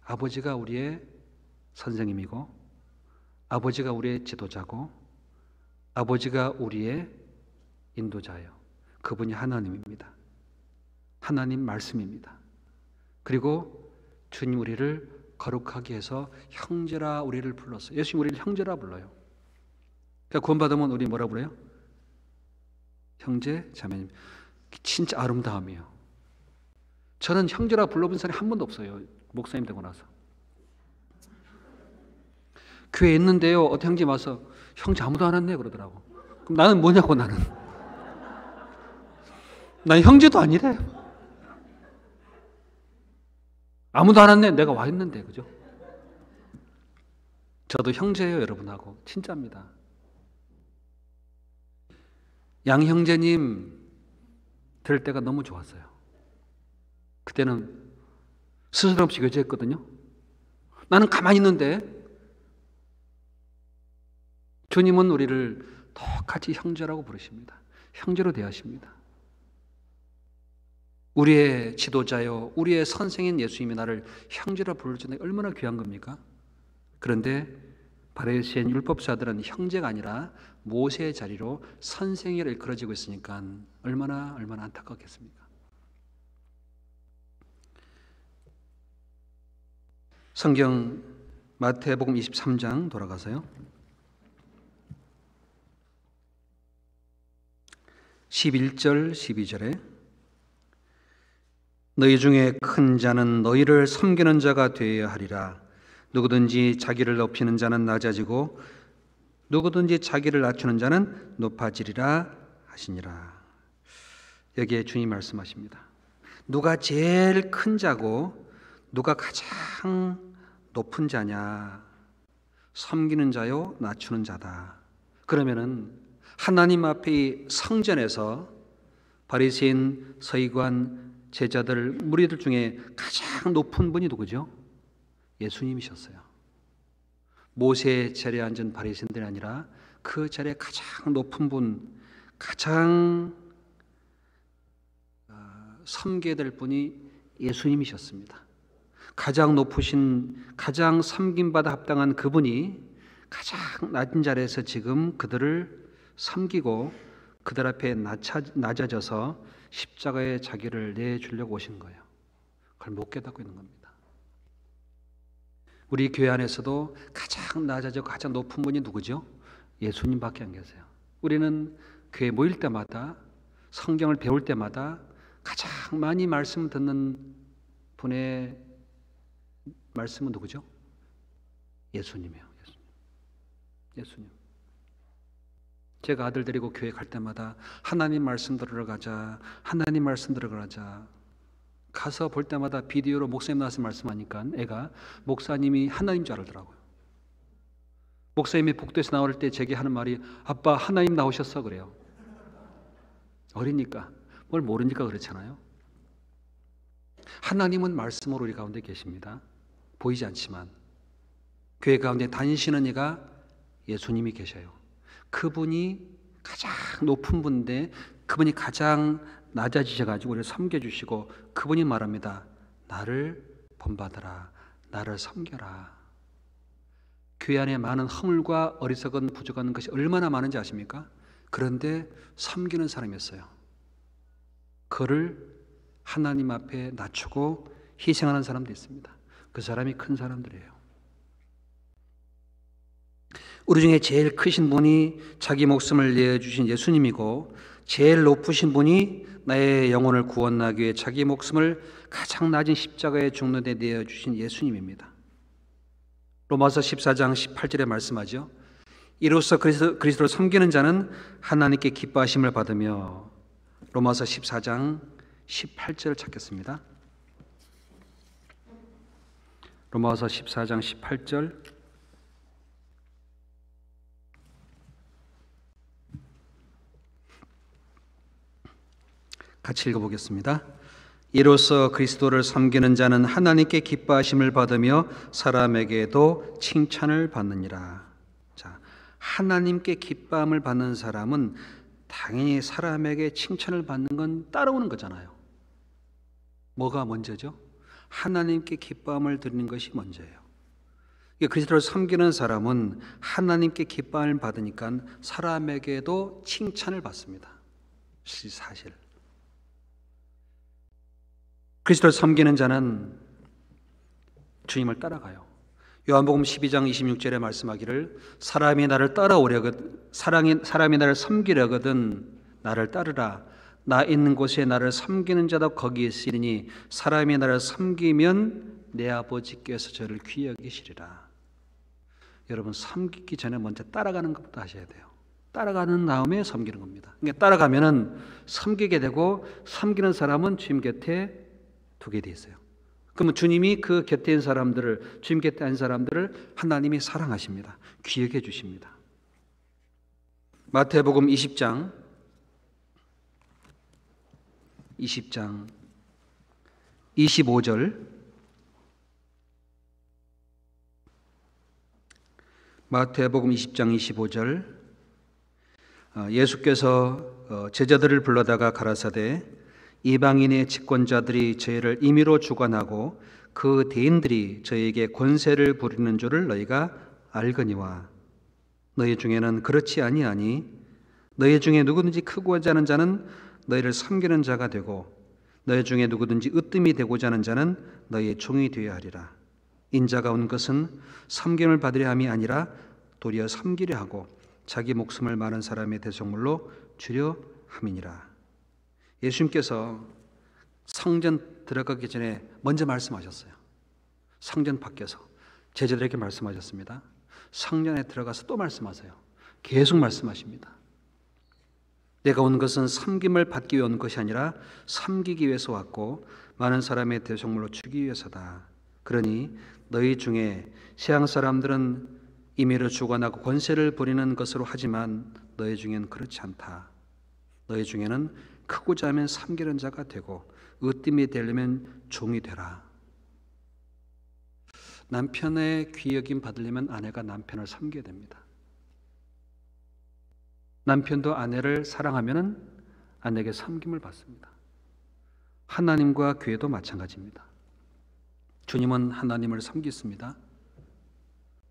아버지가 우리의 선생님이고, 아버지가 우리의 지도자고, 아버지가 우리의 인도자예요. 그분이 하나님입니다. 하나님 말씀입니다. 그리고 주님 우리를 거룩하게 해서 형제라 우리를 불렀어요. 예수님 우리를 형제라 불러요. 그러니까 구원받으면 우리 뭐라 그래요? 형제, 자매님. 진짜 아름다움이에요. 저는 형제라 불러본 사람이 한 번도 없어요. 목사님 되고 나서. 교회에 있는데요, 어떤 형제 와서 형제 아무도 안 왔네 그러더라고. 그럼 나는 뭐냐고. 나는 형제도 아니래. 아무도 안 왔네. 내가 와 있는데. 그죠? 저도 형제예요, 여러분하고. 진짜입니다. 양 형제님 들을 때가 너무 좋았어요. 그때는 스스럼 없이 교제했거든요. 나는 가만히 있는데 주님은 우리를 똑같이 형제라고 부르십니다. 형제로 대하십니다. 우리의 지도자요, 우리의 선생인 예수님이 나를 형제라 부를 줄 얼마나 귀한 겁니까? 그런데 바리새인 율법사들은 형제가 아니라 모세의 자리로 선생이라 일컬어지고 있으니까 얼마나 안타깝겠습니까? 성경 마태복음 23장 돌아가서요. 11절 12절에 너희 중에 큰 자는 너희를 섬기는 자가 되어야 하리라. 누구든지 자기를 높이는 자는 낮아지고 누구든지 자기를 낮추는 자는 높아지리라 하시니라. 여기에 주님 말씀하십니다. 누가 제일 큰 자고 누가 가장 높은 자냐? 섬기는 자요, 낮추는 자다. 그러면은 하나님 앞에 이 성전에서 바리새인, 서기관, 제자들, 무리들 중에 가장 높은 분이 누구죠? 예수님이셨어요. 모세의 자리에 앉은 바리새인들이 아니라 그 자리에 가장 높은 분, 가장 섬겨야 될 분이 예수님이셨습니다. 가장 높으신, 가장 섬김받아 합당한 그분이 가장 낮은 자리에서 지금 그들을 섬기고 그들 앞에 낮아져서 십자가에 자기를 내주려고 오신 거예요. 그걸 못 깨닫고 있는 겁니다. 우리 교회 안에서도 가장 낮아져 가장 높은 분이 누구죠? 예수님밖에 안 계세요. 우리는 교회 모일 때마다 성경을 배울 때마다 가장 많이 말씀 듣는 분의 말씀은 누구죠? 예수님이에요. 예수님. 제가 아들 데리고 교회 갈 때마다 하나님 말씀 들으러 가자, 하나님 말씀 들으러 가자. 가서 볼 때마다 비디오로 목사님 나와서 말씀하니까 애가 목사님이 하나님인 줄 알더라고요. 목사님이 복도에서 나올 때 제게 하는 말이 아빠 하나님 나오셨어 그래요. 어리니까 뭘 모르니까 그렇잖아요. 하나님은 말씀으로 우리 가운데 계십니다. 보이지 않지만 교회 가운데 다니시는 이가 예수님이 계셔요. 그분이 가장 높은 분인데 그분이 가장 낮아지셔가지고 우리를 섬겨주시고 그분이 말합니다. 나를 본받아라. 나를 섬겨라. 교회 안에 많은 허물과 어리석은 부족한 것이 얼마나 많은지 아십니까? 그런데 섬기는 사람이었어요. 그를 하나님 앞에 낮추고 희생하는 사람도 있습니다. 그 사람이 큰 사람들이에요. 우리 중에 제일 크신 분이 자기 목숨을 내어주신 예수님이고 제일 높으신 분이 나의 영혼을 구원하기 위해 자기 목숨을 가장 낮은 십자가에 죽는 데 내어주신 예수님입니다. 로마서 14장 18절에 말씀하죠. 이로써 그리스도를 섬기는 자는 하나님께 기뻐하심을 받으며, 로마서 14장 18절 찾겠습니다. 로마서 14장 18절, 같이 읽어보겠습니다. 이로써 그리스도를 섬기는 자는 하나님께 기뻐하심을 받으며 사람에게도 칭찬을 받느니라. 자, 하나님께 기뻐함을 받는 사람은 당연히 사람에게 칭찬을 받는 건 따라오는 거잖아요. 뭐가 먼저죠? 하나님께 기뻐함을 드리는 것이 먼저예요. 그리스도를 섬기는 사람은 하나님께 기뻐함을 받으니까 사람에게도 칭찬을 받습니다. 사실 그리스도를 섬기는 자는 주님을 따라가요. 요한복음 12장 26절에 말씀하기를 사람이 나를 섬기려거든 나를 따르라. 나 있는 곳에 나를 섬기는 자도 거기 있으리니 사람이 나를 섬기면 내 아버지께서 저를 귀히 여기시리라. 여러분, 섬기기 전에 먼저 따라가는 것부터 하셔야 돼요. 따라가는 다음에 섬기는 겁니다. 그러니까 따라가면은 섬기게 되고, 섬기는 사람은 주님 곁에 두게 돼 있어요. 그러면 주님이 그 곁에 있는 사람들을, 주님 곁에 있는 사람들을 하나님이 사랑하십니다. 귀하게 주십니다. 마태복음 20장 25절, 마태복음 20장 25절, 예수께서 제자들을 불러다가 가라사대 이방인의 집권자들이 저희를 임의로 주관하고 그 대인들이 저희에게 권세를 부리는 줄을 너희가 알거니와 너희 중에는 그렇지 아니하니 너희 중에 누구든지 크고자 하는 자는 너희를 섬기는 자가 되고 너희 중에 누구든지 으뜸이 되고자 하는 자는 너희의 종이 되어야 하리라. 인자가 온 것은 섬김을 받으려 함이 아니라 도리어 섬기려 하고 자기 목숨을 많은 사람의 대속물로 주려 함이니라. 예수님께서 성전 들어가기 전에 먼저 말씀하셨어요. 성전 밖에서 제자들에게 말씀하셨습니다. 성전에 들어가서 또 말씀하세요. 계속 말씀하십니다. 내가 온 것은 섬김을 받기 위해 온 것이 아니라 섬기기 위해서 왔고 많은 사람의 대속물로 주기 위해서다. 그러니 너희 중에 세상 사람들은 임의로 주관하고 권세를 부리는 것으로 하지만 너희 중에는 그렇지 않다. 너희 중에는 크고자 하면 섬기는 자가 되고 으뜸이 되려면 종이 되라. 남편의 귀여김 받으려면 아내가 남편을 섬겨야 됩니다. 남편도 아내를 사랑하면 아내에게 섬김을 받습니다. 하나님과 교회도 마찬가지입니다. 주님은 하나님을 섬기십니다.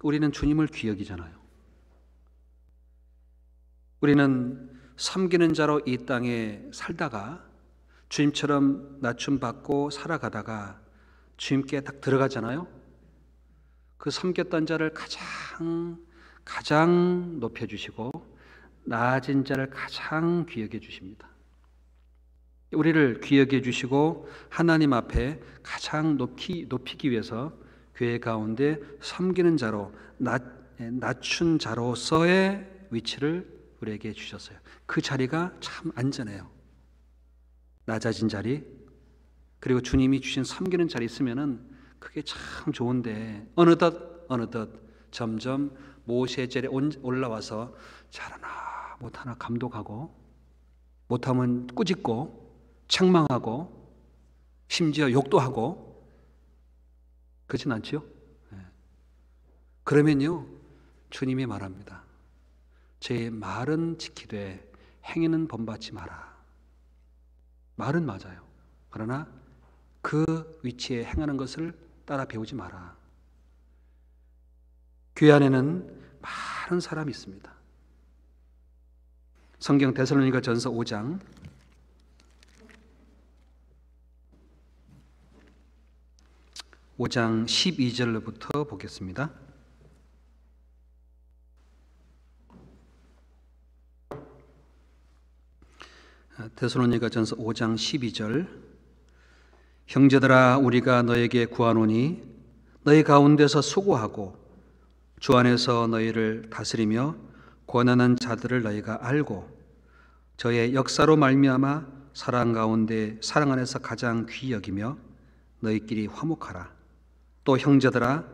우리는 주님을 귀여기잖아요. 우리는 섬기는 자로 이 땅에 살다가 주님처럼 낮춤받고 살아가다가 주님께 딱 들어가잖아요. 그 섬겼던 자를 가장 높여주시고 낮은 자를 가장 귀하게 주십니다. 우리를 귀하게 주시고 하나님 앞에 가장 높이기 위해서 교회 가운데 섬기는 자로 낮춘 자로서의 위치를 우리에게 주셨어요. 그 자리가 참 안전해요. 낮아진 자리, 그리고 주님이 주신 섬기는 자리 있으면은 그게 참 좋은데 어느덧 점점 모세의 자리에 올라와서 잘하나 못하나 감독하고 못하면 꾸짖고 책망하고 심지어 욕도 하고 그렇진 않지요? 네. 그러면요 주님이 말합니다. 제 말은 지키되 행위는 본받지 마라. 말은 맞아요. 그러나 그 위치에 행하는 것을 따라 배우지 마라. 교회 안에는 많은 사람이 있습니다. 성경 데살로니가 전서 5장 12절부터 보겠습니다. 데살로니가전서 5장 12절 형제들아 우리가 너에게 구하노니 너희 가운데서 수고하고 주 안에서 너희를 다스리며 권하는 자들을 너희가 알고 저의 역사로 말미암아 사랑 가운데 사랑 안에서 가장 귀히 여기며 너희끼리 화목하라. 또 형제들아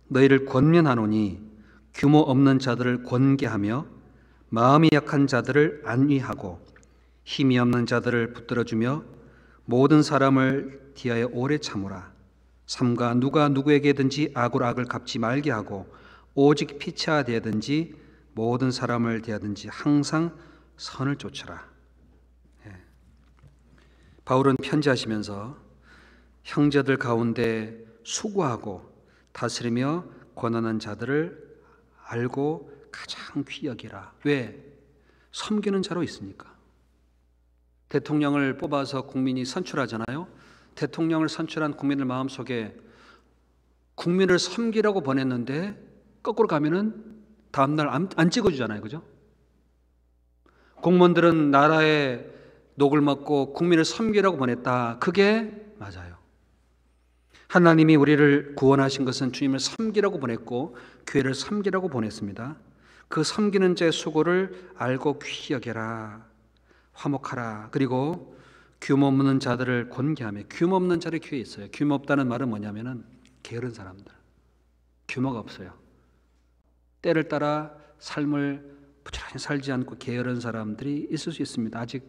너희를 권면하노니 규모 없는 자들을 권계하며 마음이 약한 자들을 안위하고 힘이 없는 자들을 붙들어주며 모든 사람을 대하여 오래 참으라. 삼가 누가 누구에게든지 악으로 악을 갚지 말게 하고 오직 피차 대하든지 모든 사람을 대하든지 항상 선을 쫓으라. 바울은 편지하시면서 형제들 가운데 수고하고 다스리며 권하는 자들을 알고 가장 귀히 여기라. 왜? 섬기는 자로 있으니까. 대통령을 뽑아서 국민이 선출하잖아요. 대통령을 선출한 국민들 마음속에 국민을 섬기라고 보냈는데 거꾸로 가면은 다음날 안 찍어주잖아요. 그죠? 공무원들은 나라의 녹을 먹고 국민을 섬기라고 보냈다. 그게 맞아요. 하나님이 우리를 구원하신 것은 주님을 섬기라고 보냈고 교회를 섬기라고 보냈습니다. 그 섬기는 자의 수고를 알고 귀히 여겨라. 화목하라. 그리고 규모 없는 자들을 권계하며, 규모 없는 자들이 교회에 있어요. 규모 없다는 말은 뭐냐면은 게으른 사람들, 규모가 없어요. 때를 따라 삶을 부지런히 살지 않고 게으른 사람들이 있을 수 있습니다. 아직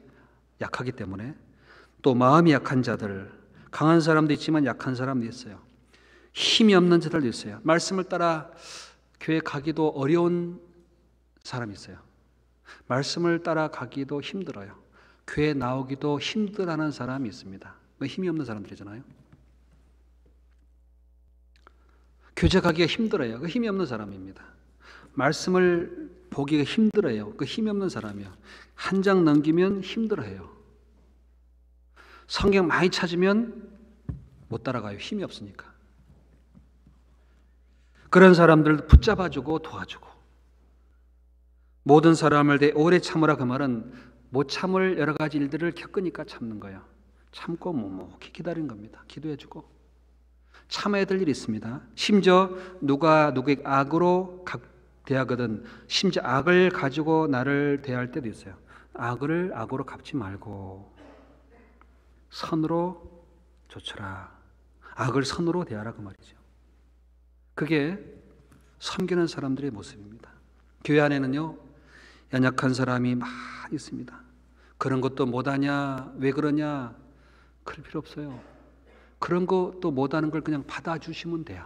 약하기 때문에. 또 마음이 약한 자들, 강한 사람도 있지만 약한 사람도 있어요. 힘이 없는 자들도 있어요. 말씀을 따라 교회 가기도 어려운 사람이 있어요. 말씀을 따라 가기도 힘들어요. 교회 나오기도 힘들어하는 사람이 있습니다. 힘이 없는 사람들이잖아요. 교제 가기가 힘들어요. 그 힘이 없는 사람입니다. 말씀을 보기가 힘들어요. 그 힘이 없는 사람이요. 한 장 넘기면 힘들어해요. 성경 많이 찾으면 못 따라가요. 힘이 없으니까. 그런 사람들을 붙잡아주고 도와주고, 모든 사람을 내 오래 참으라. 그 말은 못 참을 여러 가지 일들을 겪으니까 참는 거예요. 참고 묵묵히 기다리는 겁니다. 기도해주고 참아야 될 일이 있습니다. 심지어 누가 누구에게 악으로 대하거든, 심지어 악을 가지고 나를 대할 때도 있어요. 악을 악으로 갚지 말고 선으로 좇으라. 악을 선으로 대하라. 그 말이죠. 그게 섬기는 사람들의 모습입니다. 교회 안에는요, 연약한 사람이 많이 있습니다. 그런 것도 못하냐, 왜 그러냐, 그럴 필요 없어요. 그런 것도 못하는 걸 그냥 받아주시면 돼요.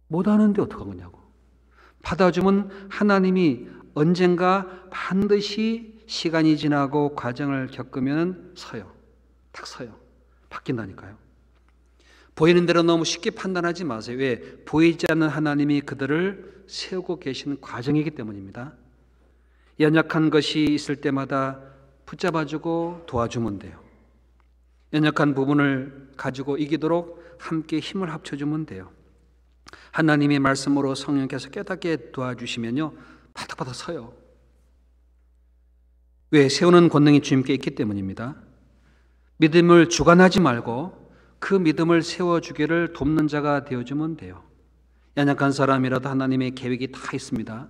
못하는데 어떡하겠냐고. 받아주면 하나님이 언젠가 반드시 시간이 지나고 과정을 겪으면 서요. 딱 서요. 바뀐다니까요. 보이는 대로 너무 쉽게 판단하지 마세요. 왜? 보이지 않는 하나님이 그들을 세우고 계시는 과정이기 때문입니다. 연약한 것이 있을 때마다 붙잡아주고 도와주면 돼요. 연약한 부분을 가지고 이기도록 함께 힘을 합쳐주면 돼요. 하나님의 말씀으로 성령께서 깨닫게 도와주시면요, 바닥바닥 서요. 왜? 세우는 권능이 주님께 있기 때문입니다. 믿음을 주관하지 말고 그 믿음을 세워주기를 돕는 자가 되어주면 돼요. 연약한 사람이라도 하나님의 계획이 다 있습니다.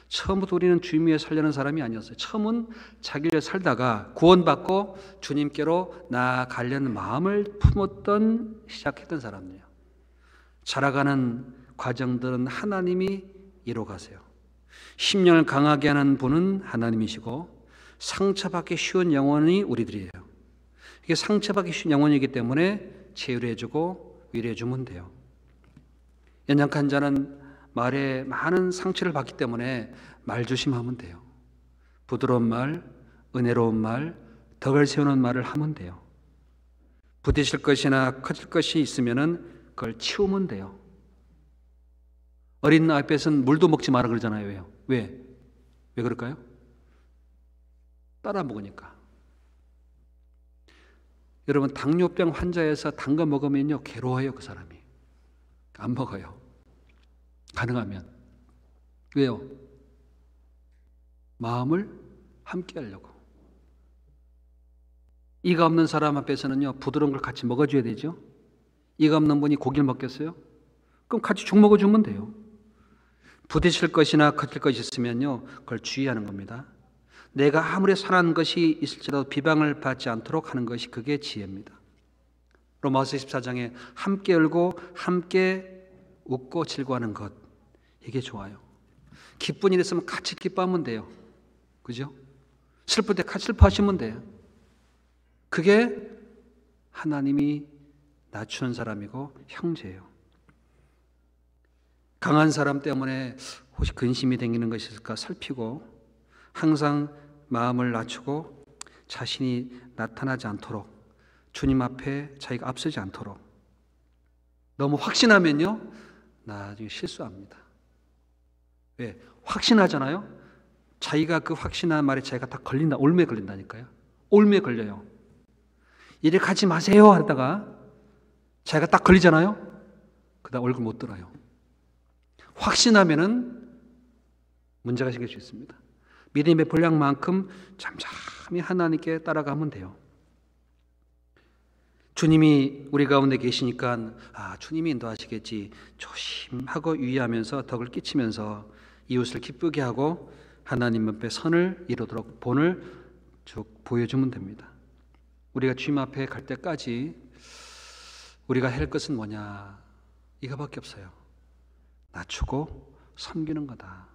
처음부터 우리는 주님 위해 살려는 사람이 아니었어요. 처음은 자기를 살다가 구원받고 주님께로 나아가려는 마음을 품었던, 시작했던 사람이에요. 자라가는 과정들은 하나님이 이뤄가세요. 심령을 강하게 하는 분은 하나님이시고 상처받기 쉬운 영혼이 우리들이에요. 이게 상처받기 쉬운 영혼이기 때문에 치유해주고 위로해주면 돼요. 연약한 자는 말에 많은 상처를 받기 때문에 말 조심하면 돼요. 부드러운 말, 은혜로운 말, 덕을 세우는 말을 하면 돼요. 부딪힐 것이나 커질 것이 있으면은 그걸 치우면 돼요. 어린 앞에서는 물도 먹지 마라 그러잖아요. 왜요? 왜 그럴까요? 따라 먹으니까. 여러분, 당뇨병 환자에서 단 거 먹으면요, 괴로워요. 그 사람이 안 먹어요. 가능하면. 왜요? 마음을 함께 하려고. 이가 없는 사람 앞에서는요, 부드러운 걸 같이 먹어줘야 되죠. 이가 없는 분이 고기를 먹겠어요? 그럼 같이 죽 먹어주면 돼요. 부딪힐 것이나 겉일 것이 있으면요, 그걸 주의하는 겁니다. 내가 아무리 선한 것이 있을지라도 비방을 받지 않도록 하는 것이 그게 지혜입니다. 로마서 14장에 함께 울고 함께 웃고 즐거워하는 것, 이게 좋아요. 기쁜 일 있으면 같이 기뻐하면 돼요. 그죠? 슬플 때 같이 슬퍼하시면 돼요. 그게 하나님이 낮추는 사람이고 형제예요. 강한 사람 때문에 혹시 근심이 생기는 것이 있을까 살피고 항상 마음을 낮추고 자신이 나타나지 않도록 주님 앞에 자기가 앞서지 않도록. 너무 확신하면요, 나중에 실수합니다. 왜? 확신하잖아요. 자기가 그 확신한 말에 자기가 다 걸린다. 올매 걸린다니까요. 올매 걸려요. 이래 가지 마세요 하다가 자기가 딱 걸리잖아요. 그다음 얼굴 못 들어요. 확신하면은 문제가 생길 수 있습니다. 믿음의 분량만큼 잠잠히 하나님께 따라가면 돼요. 주님이 우리 가운데 계시니까 주님이 인도하시겠지 조심하고 유의하면서 덕을 끼치면서 이웃을 기쁘게 하고 하나님 앞에 선을 이루도록 본을 쭉 보여주면 됩니다. 우리가 주님 앞에 갈 때까지 우리가 할 것은 뭐냐? 이거밖에 없어요. 낮추고 섬기는 거다.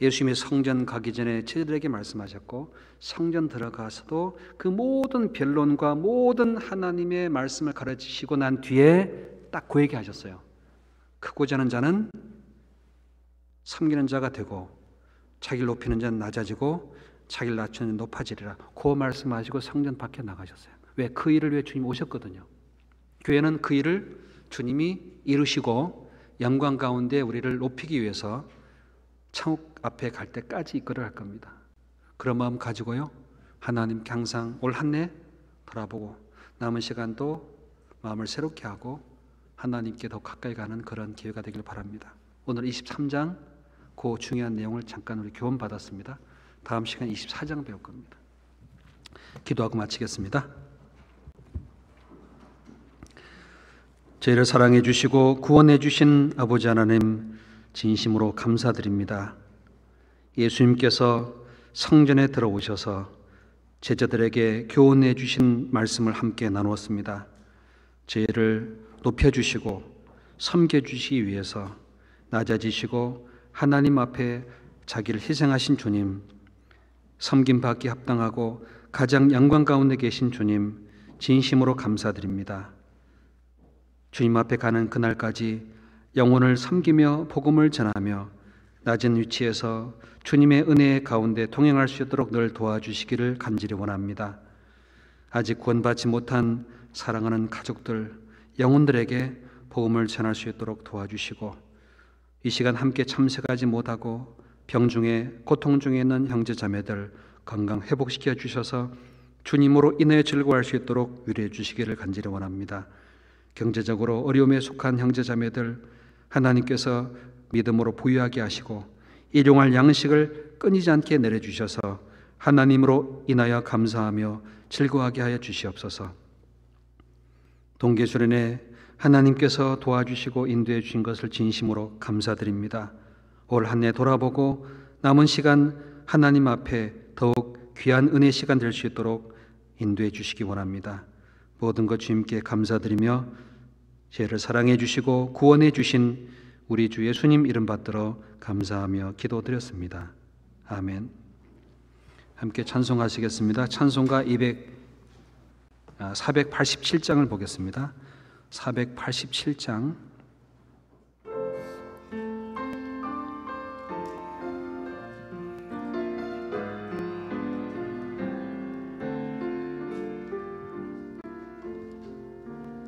예수님이 성전 가기 전에 제자들에게 말씀하셨고 성전 들어가서도 그 모든 변론과 모든 하나님의 말씀을 가르치시고 난 뒤에 딱 그 얘기 하셨어요. 크고자 하는 자는 섬기는 자가 되고 자기를 높이는 자는 낮아지고 자기를 낮추는 자는 높아지리라. 그 말씀하시고 성전 밖에 나가셨어요. 왜? 그 일을 위해 주님이 오셨거든요. 교회는 그 일을 주님이 이루시고 영광 가운데 우리를 높이기 위해서 천국 앞에 갈 때까지 이끌어갈 겁니다. 그런 마음 가지고요, 하나님께 항상 올 한 해 돌아보고 남은 시간도 마음을 새롭게 하고 하나님께 더 가까이 가는 그런 기회가 되길 바랍니다. 오늘 23장 그 중요한 내용을 잠깐 우리 교훈 받았습니다. 다음 시간 24장 배울 겁니다. 기도하고 마치겠습니다. 저희를 사랑해 주시고 구원해 주신 아버지 하나님, 진심으로 감사드립니다. 예수님께서 성전에 들어오셔서 제자들에게 교훈해 주신 말씀을 함께 나누었습니다. 저희를 높여주시고 섬겨주시기 위해서 낮아지시고 하나님 앞에 자기를 희생하신 주님, 섬김받기 합당하고 가장 영광 가운데 계신 주님, 진심으로 감사드립니다. 주님 앞에 가는 그날까지 영혼을 섬기며 복음을 전하며 낮은 위치에서 주님의 은혜 가운데 동행할 수 있도록 늘 도와주시기를 간절히 원합니다. 아직 구원받지 못한 사랑하는 가족들, 영혼들에게 복음을 전할 수 있도록 도와주시고 이 시간 함께 참석하지 못하고 병 중에 고통 중에 있는 형제 자매들 건강 회복시켜 주셔서 주님으로 인하여 즐거워할 수 있도록 위로해 주시기를 간절히 원합니다. 경제적으로 어려움에 속한 형제 자매들 하나님께서 믿음으로 부유하게 하시고 일용할 양식을 끊이지 않게 내려주셔서 하나님으로 인하여 감사하며 즐거워하게 하여 주시옵소서. 동계수련회 하나님께서 도와주시고 인도해 주신 것을 진심으로 감사드립니다. 올 한 해 돌아보고 남은 시간 하나님 앞에 더욱 귀한 은혜 시간 될 수 있도록 인도해 주시기 원합니다. 모든 것 주님께 감사드리며 저희를 사랑해 주시고 구원해 주신 우리 주 예수님 이름 받들어 감사하며 기도드렸습니다. 아멘. 함께 찬송하시겠습니다. 찬송가 487장을 보겠습니다. 487장